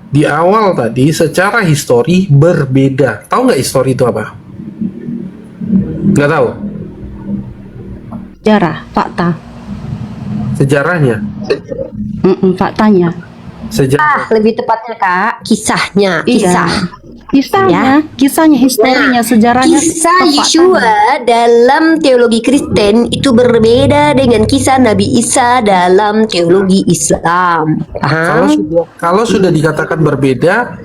Di awal tadi secara histori berbeda. Tahu nggak histori itu apa? Nggak tahu. Sejarah, fakta. Sejarahnya. Faktanya. Sejarah. Lebih tepatnya kak, kisahnya, Iya. Ya. Kisahnya, historinya, sejarahnya. Kisah faktanya. Yeshua dalam teologi Kristen itu berbeda dengan kisah Nabi Isa dalam teologi Islam. Paham? Kalau sudah dikatakan berbeda,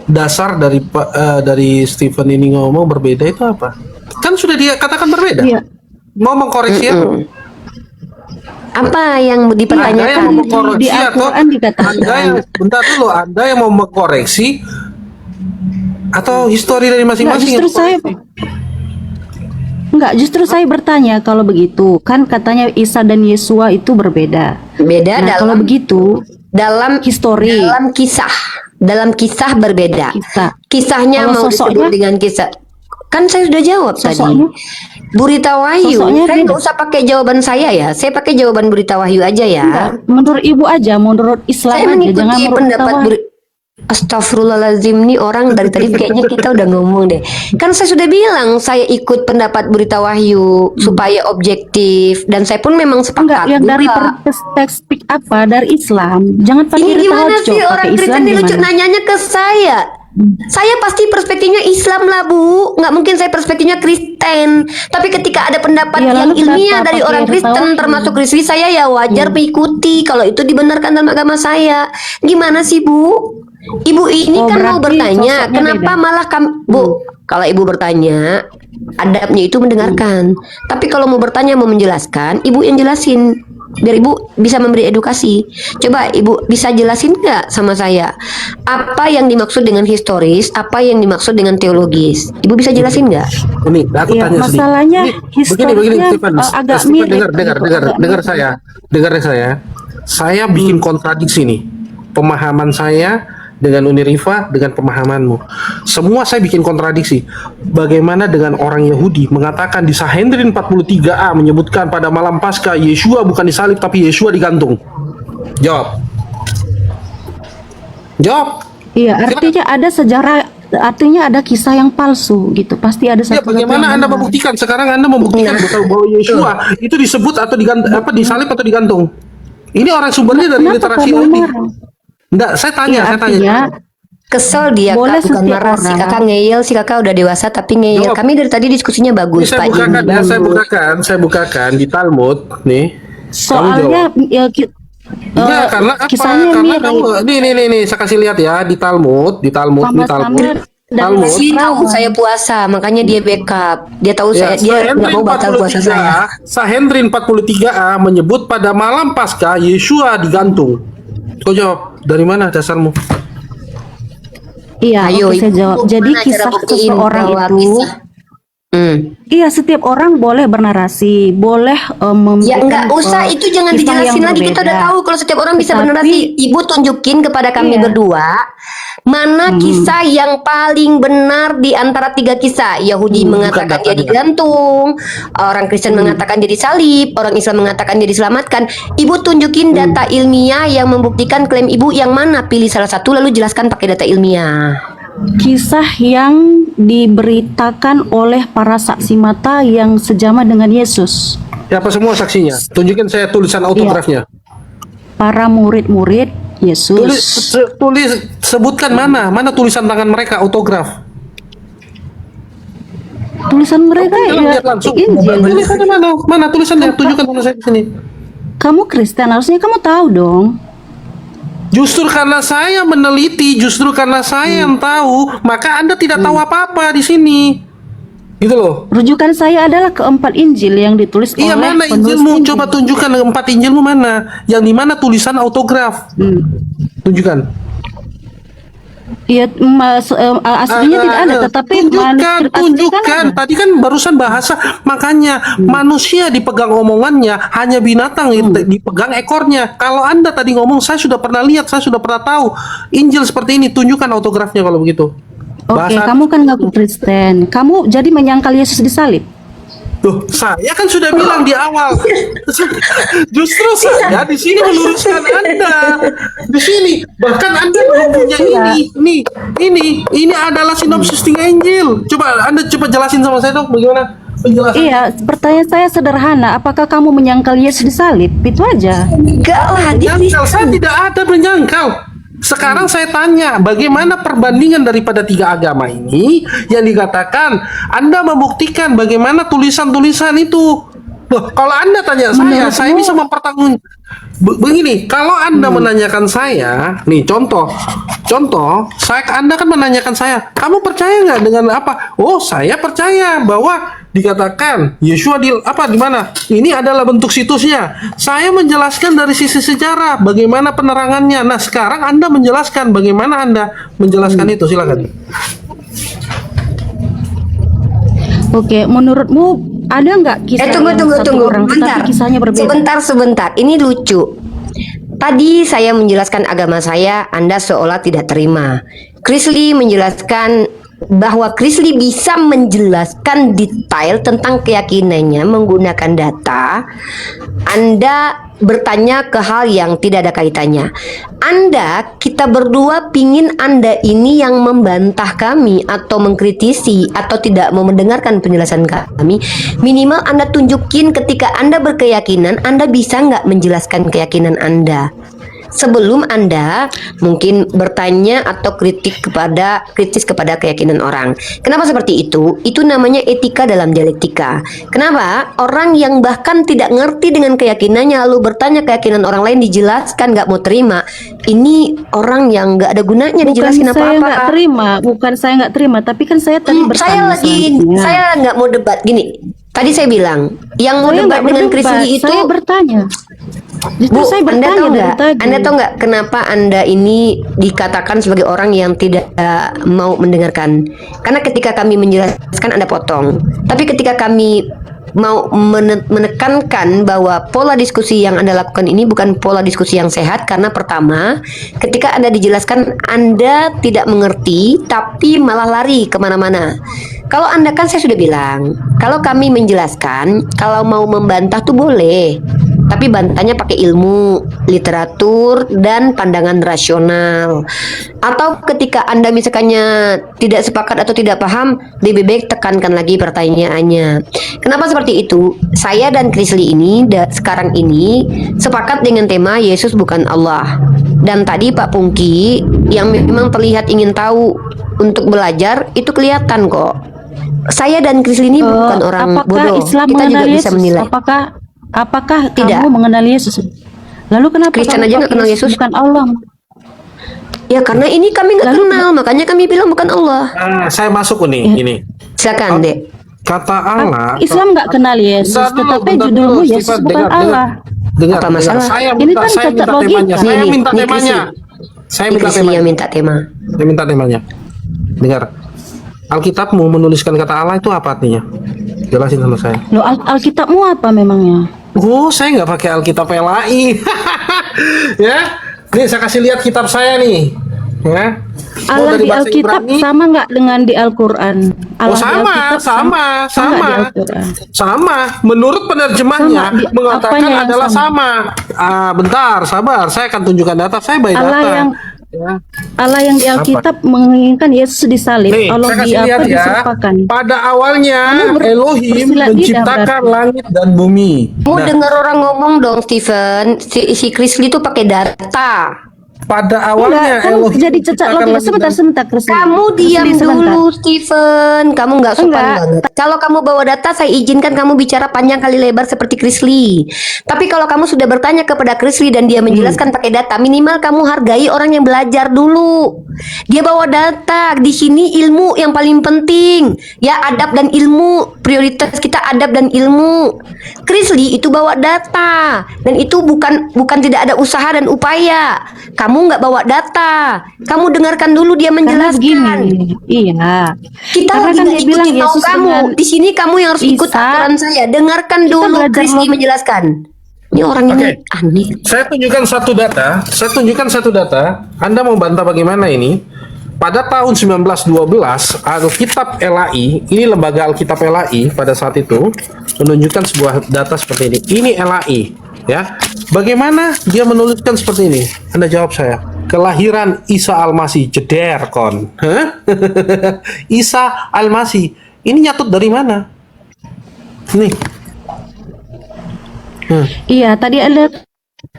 dasar dari Stephen ini ngomong berbeda itu apa? Kan sudah dikatakan berbeda. Iya. Mau mengkoreksi apa? Apa yang Anda yang dipertanyakan? mau mengkoreksi Di atau Al-Quran dikatakan. bentar dulu, Anda yang mau mengkoreksi atau histori dari masing-masing? Justru saya bertanya kalau begitu. Kan katanya Isa dan Yesua itu berbeda. Beda Nah, kalau dalam begitu dalam histori. dalam kisah berbeda. Kisahnya Kalau mau disebut sosoknya? dengan kisah. Kan saya sudah jawab Sosoknya? tadi. Burita Wahyu. Sosoknya Saya beda. nggak usah pakai jawaban saya ya. Saya pakai jawaban Burita Wahyu aja ya. Enggak, menurut ibu aja, menurut Islam Saya aja, jangan mengikuti menurut pendapat Tawar. Astagfirullahaladzim, nih orang dari tadi kayaknya kita udah ngomong deh. Kan saya sudah bilang saya ikut pendapat Burita Wahyu supaya objektif, dan saya pun memang Enggak, sepakat yang dari juga. perspektif apa? Dari Islam. Jangan pakai Ini Rita gimana Hotchok, sih orang pakai Islam Kristen ini lucu gimana? nanyanya ke saya? Saya pasti perspektifnya Islam lah Bu. Nggak mungkin saya perspektifnya Kristen. Tapi ketika ada pendapat Ya, yang lalu ilmiah kenapa dari pakai orang Rita Kristen Wahyu? termasuk Kristen, saya ya wajar mengikuti kalau itu dibenarkan dalam agama saya. Gimana sih Bu? Ibu ini Oh, kan mau berarti bertanya, sosoknya kenapa beda. malah Bu? Kalau ibu bertanya, adabnya itu mendengarkan. Tapi kalau mau bertanya, mau menjelaskan, ibu yang jelasin. biar ibu bisa memberi edukasi. Coba ibu bisa jelasin nggak sama saya apa yang dimaksud dengan historis, apa yang dimaksud dengan teologis? Ibu bisa jelasin nggak? Ini aku Iya, tanya sedikit. masalahnya Begini, historisnya Stephen. agak Stephen, mirip. dengar saya. Dengar saya. Saya bikin kontradiksi nih. Pemahaman saya dengan Unirifa dengan pemahamanmu. Semua saya bikin kontradiksi. Bagaimana dengan orang Yahudi mengatakan di Sanhedrin 43a menyebutkan pada malam Paskah Yeshua bukan disalib tapi Yeshua digantung? Jawab. Jawab. Iya, artinya ada sejarah, artinya ada kisah yang palsu gitu. Pasti ada Ya, satu bagaimana yang Anda benar. membuktikan? Sekarang Anda membuktikan bahwa Yeshua itu disebut atau disalib atau digantung. Ini orang sumbernya dari Kenapa literasi kamu Yahudi. marah? Enggak, saya tanya, Iya, saya tanya. artinya Kesel dia Boleh kak, bukan setiap marah si orang. kakak ngeyel, si kakak udah dewasa tapi ngeyel. Jawab. Kami dari tadi diskusinya Ini bagus saya Pak bukakan Jimmy, ya, bagus. saya bukakan di Talmud nih. soalnya ya, Iya, karena apa? kisahnya Karena mirip. kamu nih, saya kasih lihat ya di Talmud, Sama-sama dari Talmud. Dia tahu saya puasa, makanya dia backup. Dia tahu Ya, dia nggak mau batal puasa saya. Sanhedrin 43a menyebut pada malam Paskah Yeshua digantung. Kau jawab, dari mana dasarmu? Iya, Ayo, oke, saya Ibu, jawab. Jadi gimana cara kisah buktiin seseorang bahwa itu, kisah- iya setiap orang boleh bernarasi, boleh Ya memberikan nggak usah, itu jangan kisah dijelasin yang lagi. Kita udah berbeda. tahu kalau setiap orang bisa Tetapi- bernarasi. Ibu tunjukin kepada kami Iya. berdua mana kisah yang paling benar di antara 3 kisah. Yahudi mengatakan dia datanya. digantung, orang Kristen mengatakan dia disalib, orang Islam mengatakan dia diselamatkan. Ibu tunjukin data ilmiah yang membuktikan klaim ibu yang mana. Pilih salah satu lalu jelaskan pakai data ilmiah. Kisah yang diberitakan oleh para saksi mata yang sejama dengan Yesus. Siapa semua saksinya? Tunjukin saya tulisan autografnya. Para murid-murid Tulis, Yesus. sebutkan mana tulisan tangan mereka autograf. Tulisan mereka Jangan ya lihat langsung. Injil. Tulisannya mana? Mana tulisannya? Tunjukkan sama saya di sini. Kamu Kristen, harusnya kamu tahu dong. Justru karena saya meneliti, justru karena saya yang tahu, maka Anda tidak tahu apa-apa di sini. Gitu loh. Rujukan saya adalah keempat Injil yang ditulis Iya, oleh mana penulis Injilmu? Injil. Coba tunjukkan 4 Injilmu mana? Yang di mana tulisan autograf? Tunjukkan. Iya, aslinya tidak ada, tetapi tunjukkan, manuskrip asli kan tunjukkan. ada. Tadi kan barusan bahasa, makanya manusia dipegang omongannya, hanya binatang dipegang ekornya. Kalau Anda tadi ngomong, saya sudah pernah lihat, saya sudah pernah tahu Injil seperti ini. Tunjukkan autografnya kalau begitu. Oke, kamu kan ngaku Kristen. Kamu jadi menyangkal Yesus disalib. Loh, saya kan sudah bilang di awal. Justru saya di sini meluruskan Anda. Di sini bahkan Anda punya ini adalah sinopsis 3 Injil. Coba Anda jelasin sama saya dong bagaimana penjelasan. Iya, pertanyaan saya sederhana. Apakah kamu menyangkal Yesus disalib? Itu aja. Enggak lah, dia Menyangkal, saya tidak ada menyangkal. Sekarang saya tanya, bagaimana perbandingan daripada 3 agama ini yang dikatakan Anda membuktikan bagaimana tulisan-tulisan itu. Loh, kalau Anda tanya saya bisa mempertanggung. Begini, kalau Anda menanyakan saya, nih contoh, Anda kan menanyakan saya, kamu percaya nggak dengan apa? Oh, saya percaya bahwa dikatakan Yeshua di mana? Ini adalah bentuk situsnya. Saya menjelaskan dari sisi sejarah bagaimana penerangannya. Nah, sekarang Anda menjelaskan bagaimana Anda menjelaskan itu. Silakan. Oke, menurutmu ada nggak kisah tunggu yang satu orang bentar. tetapi kisahnya berbeda? Sebentar. Ini lucu. Tadi saya menjelaskan agama saya, Anda seolah tidak terima. Chrisley menjelaskan bahwa Chrisley bisa menjelaskan detail tentang keyakinannya menggunakan data. Anda bertanya ke hal yang tidak ada kaitannya. Kita berdua pingin Anda ini yang membantah kami atau mengkritisi atau tidak mau mendengarkan penjelasan kami. Minimal Anda tunjukin ketika Anda berkeyakinan, Anda bisa nggak menjelaskan keyakinan Anda sebelum Anda mungkin bertanya atau kritis kepada keyakinan orang. Kenapa seperti itu? Itu namanya etika dalam dialektika. Kenapa? Orang yang bahkan tidak ngerti dengan keyakinannya lalu bertanya keyakinan orang lain dijelaskan nggak mau terima. Ini orang yang nggak ada gunanya dijelasin apa-apa. Bukan saya nggak terima, tapi kan saya tadi bertanya. Saya nggak mau debat gini. Tadi saya bilang yang mau Saya debat nggak dengan berdebat, Chrisley itu saya bertanya. Justru saya Anda bertanya tahu dari nggak? tadi. Anda tahu nggak kenapa Anda ini dikatakan sebagai orang yang tidak mau mendengarkan? Karena ketika kami menjelaskan Anda potong. Tapi ketika kami mau menekankan bahwa pola diskusi yang Anda lakukan ini bukan pola diskusi yang sehat, karena pertama, ketika Anda dijelaskan Anda tidak mengerti tapi malah lari kemana-mana. Kalau Anda kan saya sudah bilang, kalau kami menjelaskan, kalau mau membantah tuh boleh, tapi bantahnya pakai ilmu, literatur, dan pandangan rasional. Atau ketika Anda misalkannya tidak sepakat atau tidak paham, lebih baik tekankan lagi pertanyaannya. Kenapa seperti itu? Saya dan Krisli ini sekarang ini sepakat dengan tema Yesus bukan Allah. Dan tadi Pak Pungki yang memang terlihat ingin tahu untuk belajar, itu kelihatan kok. Saya dan Krisli ini bukan orang apakah bodoh. Islam Kita juga mengenal bisa Yesus? menilai. Apakah Tidak. kamu mengenal Yesus? Lalu kenapa Kristen kamu aja pakai nggak kenal Yesus? bukan Allah? Ya karena ini kami nggak Lalu- kenal, makanya kami bilang bukan Allah. Saya masuk nih, Ya. ini. Silakan, Dek. Kata Allah. Islam nggak kenal Yesus, Bentar dulu, tetapi bentar judulmu dulu, Yesus Stephen, bukan Allah. Dengar, Apa masalah? Saya Ini minta, kan saya cacat minta logika. temanya. Saya Nih, minta nih, temanya. Saya Ini minta Krisli temanya. yang minta tema. Saya minta temanya. Dengar. Alkitabmu menuliskan kata Allah itu apa artinya? Jelasin sama saya. Loh, Alkitabmu apa memangnya? Oh, saya nggak pakai Alkitab LAI. Ya, nih saya kasih lihat kitab saya nih. Ya. Mau Allah dari di bahasa Alkitab Ibrani? sama nggak dengan di Al-Quran? Oh, Allah di sama, Alkitab sama, nggak sama. di Al-Quran? Sama. Menurut penerjemahnya Sama, apanya mengatakan yang adalah sama? sama. Bentar, sabar. Saya akan tunjukkan data. Saya by Allah data. yang Ya. Allah yang di Alkitab menginginkan Yesus disalib. Nih, Allah saya di kasih lihat ya. diserupakan. Pada awalnya Kamu Elohim bersilat lidah menciptakan berarti. langit dan bumi. Mau Nah, dengar orang ngomong dong, Steven. Si Krisli itu pakai data. pada Enggak, awalnya kan Elohim jadi cacat menciptakan logika. langit Sebentar, dan- sebentar, Krisli. Kamu diam Krisli, sebentar. dulu, Steven. Kamu nggak sopan Enggak. banget. Kalau kamu bawa data, saya izinkan kamu bicara panjang kali lebar seperti Krisli. Tapi kalau kamu sudah bertanya kepada Krisli dan dia menjelaskan pakai data, minimal kamu hargai orang yang belajar dulu. Dia bawa data. Di sini ilmu yang paling penting. Ya, adab dan ilmu. Prioritas kita adab dan ilmu. Krisli itu bawa data. Dan itu bukan tidak ada usaha dan upaya. Kamu nggak bawa data. Kamu dengarkan dulu dia Karena menjelaskan. begini, iya. Kita Karena lagi kan nggak dia bilang ikutin mau Yesus kamu. dengan Di sini kamu yang harus ikut Isa, aturan saya. Dengarkan kita dulu belajar Krisli log- menjelaskan. Ini orang ini Oke. aneh. Saya tunjukkan satu data. Saya tunjukkan satu data. Anda mau bantah bagaimana ini? Pada tahun 1912, Alkitab LAI, ini lembaga Alkitab LAI pada saat itu menunjukkan sebuah data seperti ini. Ini LAI, ya. Bagaimana dia menuliskan seperti ini? Anda jawab saya. Kelahiran Isa Al-Masih, jeder kon. Hah? Isa Al-Masih. Ini nyatut dari mana? Nih. Iya, tadi ada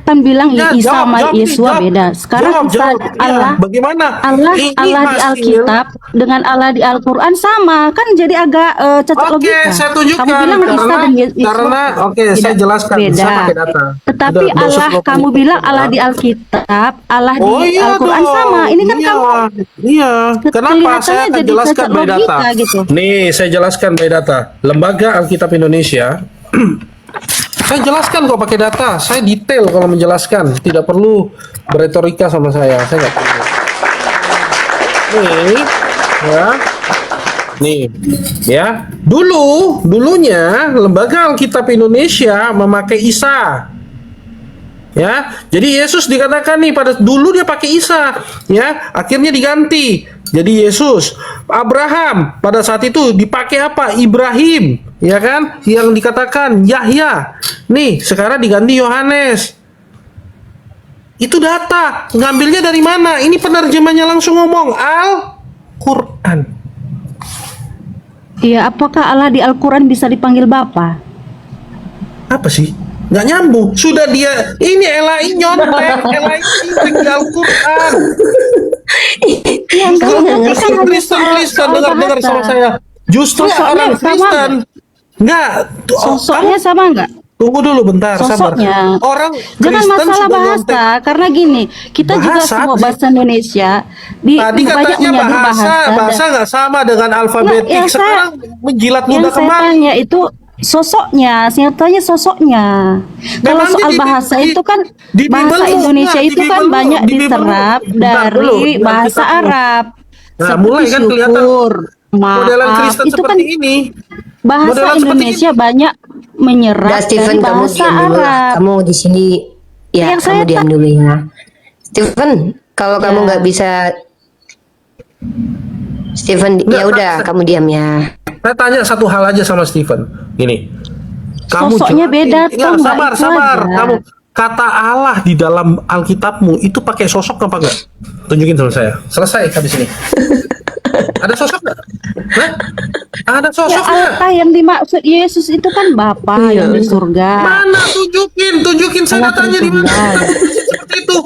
kan bilang Ya, Isa sama jawab, Yesua jawab. beda. Sekarang Jawab, Isa jawab. Allah, Ya, bagaimana? Allah Ini Allah di hasil- Alkitab dengan Allah di Al-Quran sama, kan jadi agak cacat Oke, logika. saya tunjukkan Kamu bilang Isa karena dan Yesua karena oke, saya tidak jelaskan. beda. Saya pakai data. Tetapi Udah Allah, 220 kamu bilang Allah di Alkitab, Allah di Oh iya Al-Quran dong. sama. Ini kan Iya, kamu iya. Kenapa kelihatannya saya akan jadi jelaskan cacat by data? logika gitu. Nih, saya jelaskan by data. Lembaga Alkitab Indonesia. Saya jelaskan kok pakai data. Saya detail kalau menjelaskan. Tidak perlu beretorika sama saya. Saya nggak perlu. Nih, ya. Nih, ya. Dulunya Lembaga Alkitab Indonesia memakai Isa. Ya, jadi Yesus dikatakan nih pada dulu dia pakai Isa, ya, akhirnya diganti jadi Yesus. Abraham pada saat itu dipakai apa? Ibrahim, ya kan? Yang dikatakan Yahya. Nih, sekarang diganti Yohanes. Itu data, ngambilnya dari mana? Ini penerjemahnya langsung ngomong Al-Qur'an. Iya, apakah Allah di Al-Quran bisa dipanggil Bapa? Apa sih? Nggak nyambung. Sudah dia ini LAI nyontek, LAI nyontek di Al-Qur'an. Yang Kamu nggak ngerti. Kristen dengar sama saya. Justru Sosoknya orang sama Kristen enggak Sosoknya sama nggak? tunggu dulu bentar, sabar. Sosoknya. Orang Jangan Kristen masalah sudah bahasa, nyontek. karena gini, kita juga Bahasa semua apa sih? bahasa Indonesia Tadi banyak katanya menyebut bahasa dan- nggak sama dengan alfabetik. Nggak, yang Sekarang menjilat yang ludah saya kembali. tanya itu sosoknya, saya tanya sosoknya. Kalau Memang soal di- bahasa di- itu kan di bahasa Bible lu, Indonesia enggak, di itu kan Bible lu, banyak di Bible lu. diserap Bentar dulu, dari di bahasa Alkitab lu. Arab. Nah, Seperti mulai kan kelihatan syukur, modelan maaf, Kristen itu kan seperti ini. bahasa Modelan seperti Indonesia ini. banyak menyerap Udah dari Steven, kamu bahasa diam dulu lah. Arab. Kamu di sini ya, Yang kamu saya diam dulu ya. Steven, kalau kamu Ya. nggak bisa, Steven, Nggak, ya udah kamu diam ya. Saya tanya satu hal aja sama Steven. Gini. Sosoknya beda, Enggak, toh, nggak sabar, itu sabar. aja. Kamu kata Allah di dalam Alkitabmu itu pakai sosok apa enggak? Tunjukin sama saya. Selesai habis ini. Ada sosok nggak? Hah? Ada Ya sosok nggak? Allah yang dimaksud Yesus itu kan Bapa yang di surga. Mana tunjukin saya Allah datanya di mana? tertunggal. Seperti itu.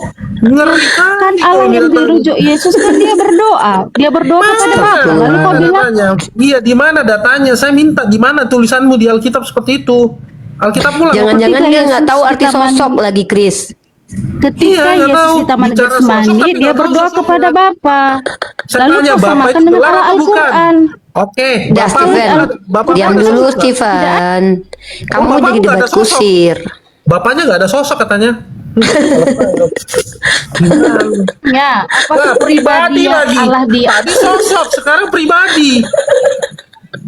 Ngeri Kan kali Allah kalau yang datang. dirujuk Yesus kan dia berdoa. Dia berdoa kepada Bapa. Lalu kau bilang datanya? Iya, di mana datanya? Saya minta di mana tulisanmu di Alkitab seperti itu? Alkitabmu lah. Jangan-jangan ketika dia nggak Yesus tahu arti di taman- sosok lagi, Chris. ketika Iya, nggak Yesus tahu. di Taman Bicara sosok Getsemani kan dia nggak tahu berdoa sosoknya. kepada Bapa. Saya Lalu tanya, kau Bapak samakan itu dengan gelar Allah atau bukan? Al-Quran. Oke, Udah Bapak Steven, Bapak diam ada dulu sosok nggak? Steven. Kamu Bapakmu jadi nggak debat ada sosok. kusir. Bapaknya nggak ada sosok katanya. Ya, apa Nah, pribadi yang lagi. Allah di Tadi sosok, sekarang pribadi.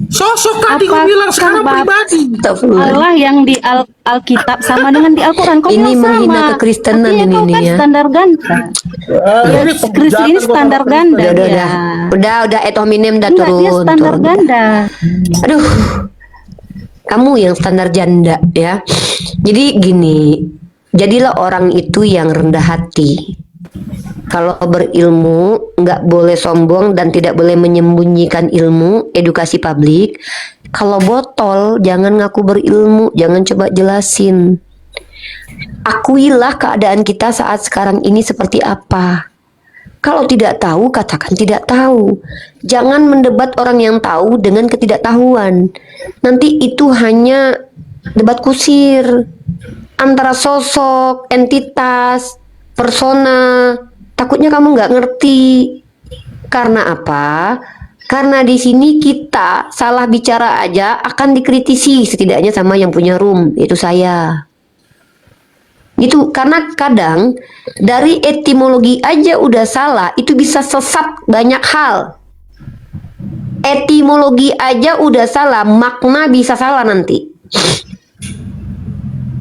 Sosok tadi kau Apakah bilang, sekarang Bapak- pribadi. Astagfirullah. Allah yang di Alkitab sama dengan di Al-Quran. Kau Ini bilang menghina sama. kekristenan Artinya ini kau nih kan ya. standar ganda. Ya, Chris ini standar ganda. Udah, dia. udah, et hominem udah Enggak, dia turun, standar turun. ganda. Aduh, kamu yang standar janda ya. Jadi gini, jadilah orang itu yang rendah hati. Kalau berilmu, nggak boleh sombong dan tidak boleh menyembunyikan ilmu, edukasi publik. Kalau botol, jangan ngaku berilmu, jangan coba jelasin. Akuilah keadaan kita saat sekarang ini seperti apa. Kalau tidak tahu, katakan tidak tahu. Jangan mendebat orang yang tahu dengan ketidaktahuan. Nanti itu hanya debat kusir antara sosok, entitas, persona. Takutnya kamu nggak ngerti. Karena apa? Karena di sini kita salah bicara aja akan dikritisi setidaknya sama yang punya room, yaitu saya. Itu karena kadang dari etimologi aja udah salah, itu bisa sesat banyak hal. Etimologi aja udah salah, makna bisa salah nanti.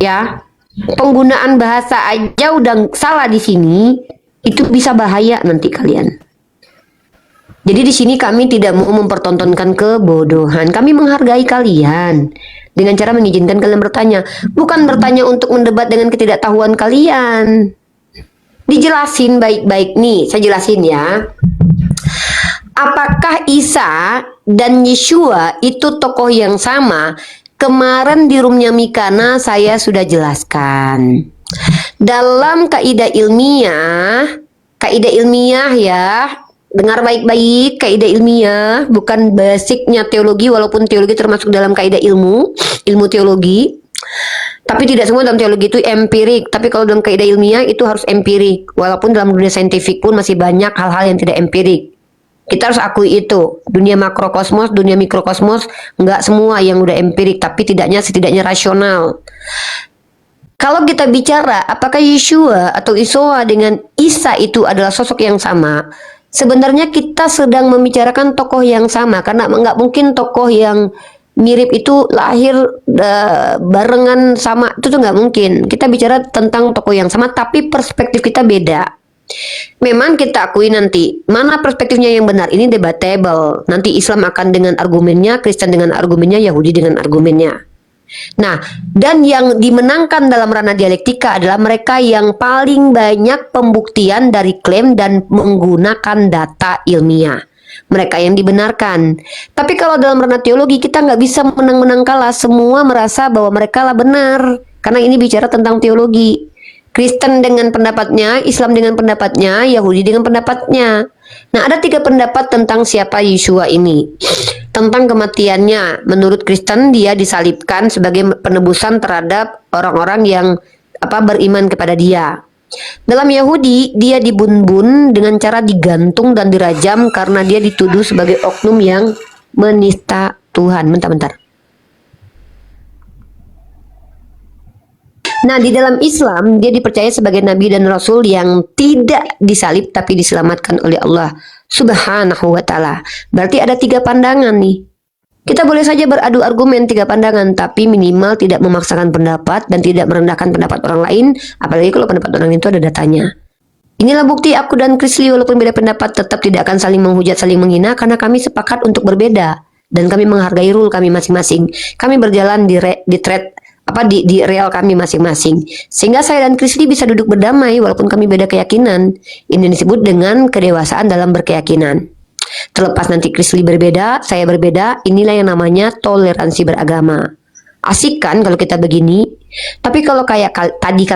Ya, penggunaan bahasa aja udah salah di sini, itu bisa bahaya nanti kalian. Jadi di sini kami tidak mau mempertontonkan kebodohan. Kami menghargai kalian dengan cara mengizinkan kalian bertanya, bukan bertanya untuk mendebat dengan ketidaktahuan kalian. Dijelasin baik-baik nih, saya jelasin ya. Apakah Isa dan Yeshua itu tokoh yang sama? Kemarin di roomnya Mikana saya sudah jelaskan. Dalam kaidah ilmiah ya, dengar baik-baik, kaidah ilmiah, bukan basicnya teologi, walaupun teologi termasuk dalam kaidah ilmu teologi. Tapi tidak semua dalam teologi itu empirik. Tapi kalau dalam kaidah ilmiah itu harus empirik. Walaupun dalam dunia saintifik pun masih banyak hal-hal yang tidak empirik. Kita harus akui itu. Dunia makrokosmos, dunia mikrokosmos, nggak semua yang udah empirik, tapi setidaknya rasional. Kalau kita bicara apakah Yeshua atau Isowa dengan Isa itu adalah sosok yang sama, sebenarnya kita sedang membicarakan tokoh yang sama, karena nggak mungkin tokoh yang mirip itu lahir barengan sama, itu tuh nggak mungkin. Kita bicara tentang tokoh yang sama, tapi perspektif kita beda. Memang kita akui nanti mana perspektifnya yang benar, ini debatable. Nanti Islam akan dengan argumennya, Kristen dengan argumennya, Yahudi dengan argumennya. Nah, dan yang dimenangkan dalam ranah dialektika adalah mereka yang paling banyak pembuktian dari klaim dan menggunakan data ilmiah. Mereka yang dibenarkan. Tapi kalau dalam ranah teologi kita nggak bisa menang-menang kalah. Semua merasa bahwa mereka lah benar. Karena ini bicara tentang teologi. Kristen dengan pendapatnya, Islam dengan pendapatnya, Yahudi dengan pendapatnya. Nah, ada 3 pendapat tentang siapa Yeshua ini. Tentang kematiannya, menurut Kristen dia disalibkan sebagai penebusan terhadap orang-orang yang beriman kepada dia. Dalam Yahudi, dia dibun-bun dengan cara digantung dan dirajam karena dia dituduh sebagai oknum yang menista Tuhan. Bentar. Nah, di dalam Islam dia dipercaya sebagai nabi dan rasul yang tidak disalib tapi diselamatkan oleh Allah Subhanahu wa taala. Berarti ada 3 pandangan nih. Kita boleh saja beradu argumen 3 pandangan, tapi minimal tidak memaksakan pendapat dan tidak merendahkan pendapat orang lain, apalagi kalau pendapat orang itu ada datanya. Inilah bukti aku dan Krisli walaupun beda pendapat tetap tidak akan saling menghujat, saling menghina karena kami sepakat untuk berbeda dan kami menghargai rule kami masing-masing. Kami berjalan di real kami masing-masing. Sehingga saya dan Krisli bisa duduk berdamai walaupun kami beda keyakinan. Ini disebut dengan kedewasaan dalam berkeyakinan. Terlepas nanti Krisli berbeda, saya berbeda, inilah yang namanya toleransi beragama. Asik kan kalau kita begini? Tapi kalau kayak tadi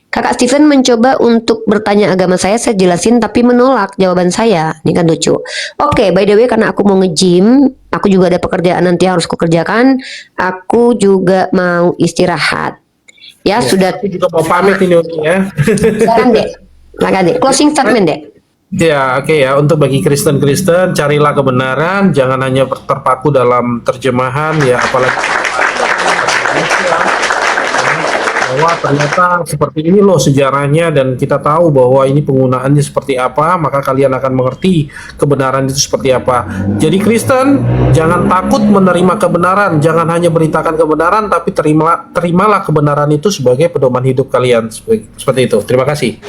Kakak Steven mencoba untuk bertanya agama saya jelasin tapi menolak jawaban saya. Ini kan lucu. Oke, by the way karena aku mau nge-gym, aku juga ada pekerjaan nanti harus kukerjakan, aku juga mau istirahat. Ya, sudah. Aku juga mau pamit ini ya. Silakan deh. Closing statement deh. Ya, oke ya. Untuk bagi Kristen-Kristen, carilah kebenaran, jangan hanya terpaku dalam terjemahan ya, apalagi bahwa ternyata seperti ini loh sejarahnya dan kita tahu bahwa ini penggunaannya seperti apa, maka kalian akan mengerti kebenaran itu seperti apa. Jadi Kristen, jangan takut menerima kebenaran, jangan hanya beritakan kebenaran, tapi terimalah kebenaran itu sebagai pedoman hidup kalian. Seperti itu. Terima kasih.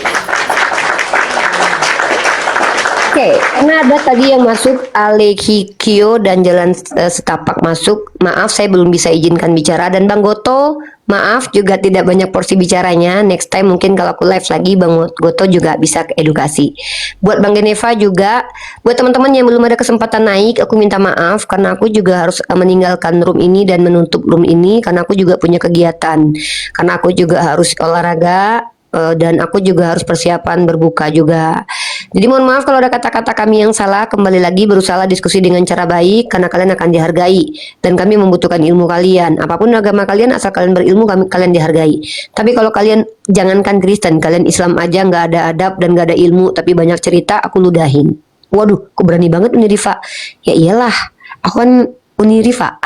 Oke, karena ada tadi yang masuk Alekikio dan Jalan Setapak masuk. Maaf, saya belum bisa izinkan bicara. Dan Bang Goto, maaf juga tidak banyak porsi bicaranya. Next time mungkin kalau aku live lagi, Bang Goto juga bisa edukasi. Buat Bang Geneva juga, buat teman-teman yang belum ada kesempatan naik, aku minta maaf karena aku juga harus meninggalkan room ini dan menutup room ini karena aku juga punya kegiatan. Karena aku juga harus olahraga. Dan aku juga harus persiapan berbuka juga. Jadi mohon maaf kalau ada kata-kata kami yang salah. Kembali lagi berusaha diskusi dengan cara baik karena kalian akan dihargai dan kami membutuhkan ilmu kalian. Apapun agama kalian, asal kalian berilmu, kalian dihargai. Tapi kalau kalian jangankan Kristen, kalian Islam aja nggak ada adab dan nggak ada ilmu, tapi banyak cerita, aku ludahin. Waduh, aku berani banget Unirifa. Ya iyalah, aku kan Unirifa.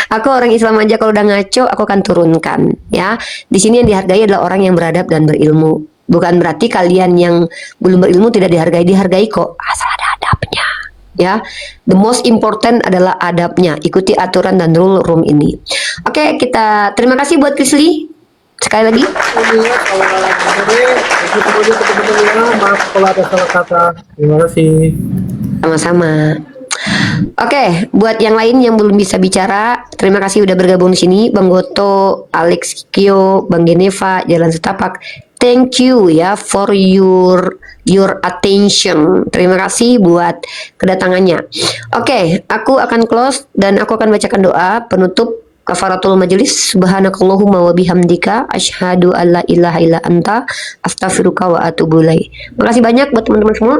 Aku orang Islam aja kalau udah ngaco aku akan turunkan ya. Di sini yang dihargai adalah orang yang beradab dan berilmu. Bukan berarti kalian yang belum berilmu tidak dihargai kok. Asal ada adabnya. Ya. The most important adalah adabnya. Ikuti aturan dan rule room ini. Oke, kita terima kasih buat Krisli. Sekali lagi. Maaf kalau ada salah kata. Terima kasih. Sama-sama. Oke, buat yang lain yang belum bisa bicara, terima kasih udah bergabung di sini, Bang Goto, Alex Kyo, Bang Geneva, Jalan Setapak. Thank you ya for your attention. Terima kasih buat kedatangannya. Oke, aku akan close dan aku akan bacakan doa penutup kafaratul majelis. Subhanakallahumma wa bihamdika asyhadu alla ilaha illa anta astaghfiruka wa atubu ilaik. Makasih banyak buat teman-teman semua.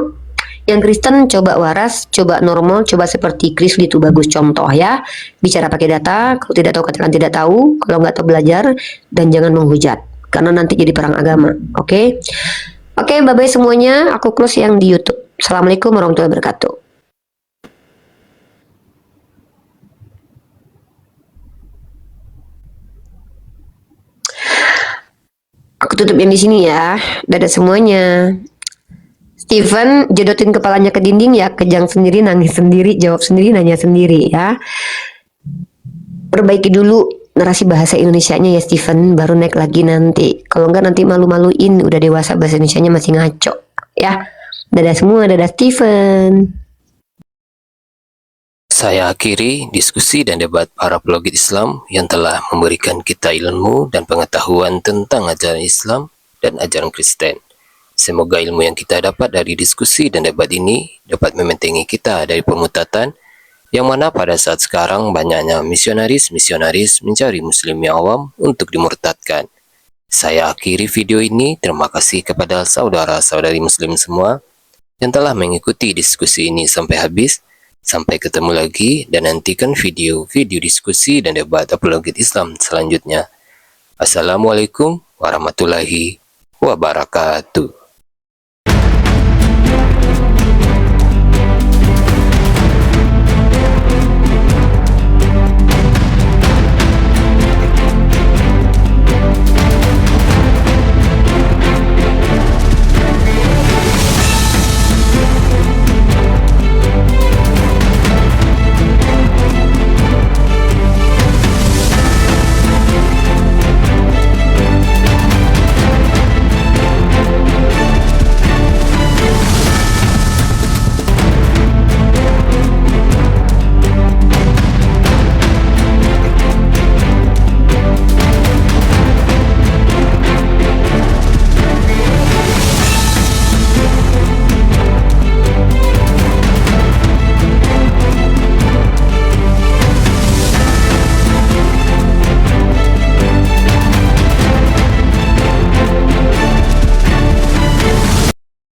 Yang Kristen coba waras, coba normal, coba seperti Chris itu bagus contoh ya. Bicara pakai data, kalau tidak tahu katakan tidak tahu, kalau nggak tahu belajar dan jangan menghujat karena nanti jadi perang agama. Oke? Oke, bye-bye semuanya. Aku close yang di YouTube. Assalamualaikum warahmatullahi wabarakatuh. Aku tutup yang di sini ya. Dadah semuanya. Steven jodotin kepalanya ke dinding ya, kejang sendiri, nangis sendiri, jawab sendiri, nanya sendiri ya. Perbaiki dulu narasi bahasa Indonesianya ya Steven, baru naik lagi nanti. Kalau enggak nanti malu-maluin, udah dewasa bahasa Indonesianya masih ngaco ya. Dadah semua, dadah Steven. Saya akhiri diskusi dan debat para pelogit Islam yang telah memberikan kita ilmu dan pengetahuan tentang ajaran Islam dan ajaran Kristen. Semoga ilmu yang kita dapat dari diskusi dan debat ini dapat membentengi kita dari permutatan yang mana pada saat sekarang banyaknya misionaris mencari muslim yang awam untuk dimurtadkan. Saya akhiri video ini. Terima kasih kepada saudara-saudari muslim semua yang telah mengikuti diskusi ini sampai habis. Sampai ketemu lagi dan nantikan video-video diskusi dan debat apologet Islam selanjutnya. Assalamualaikum warahmatullahi wabarakatuh.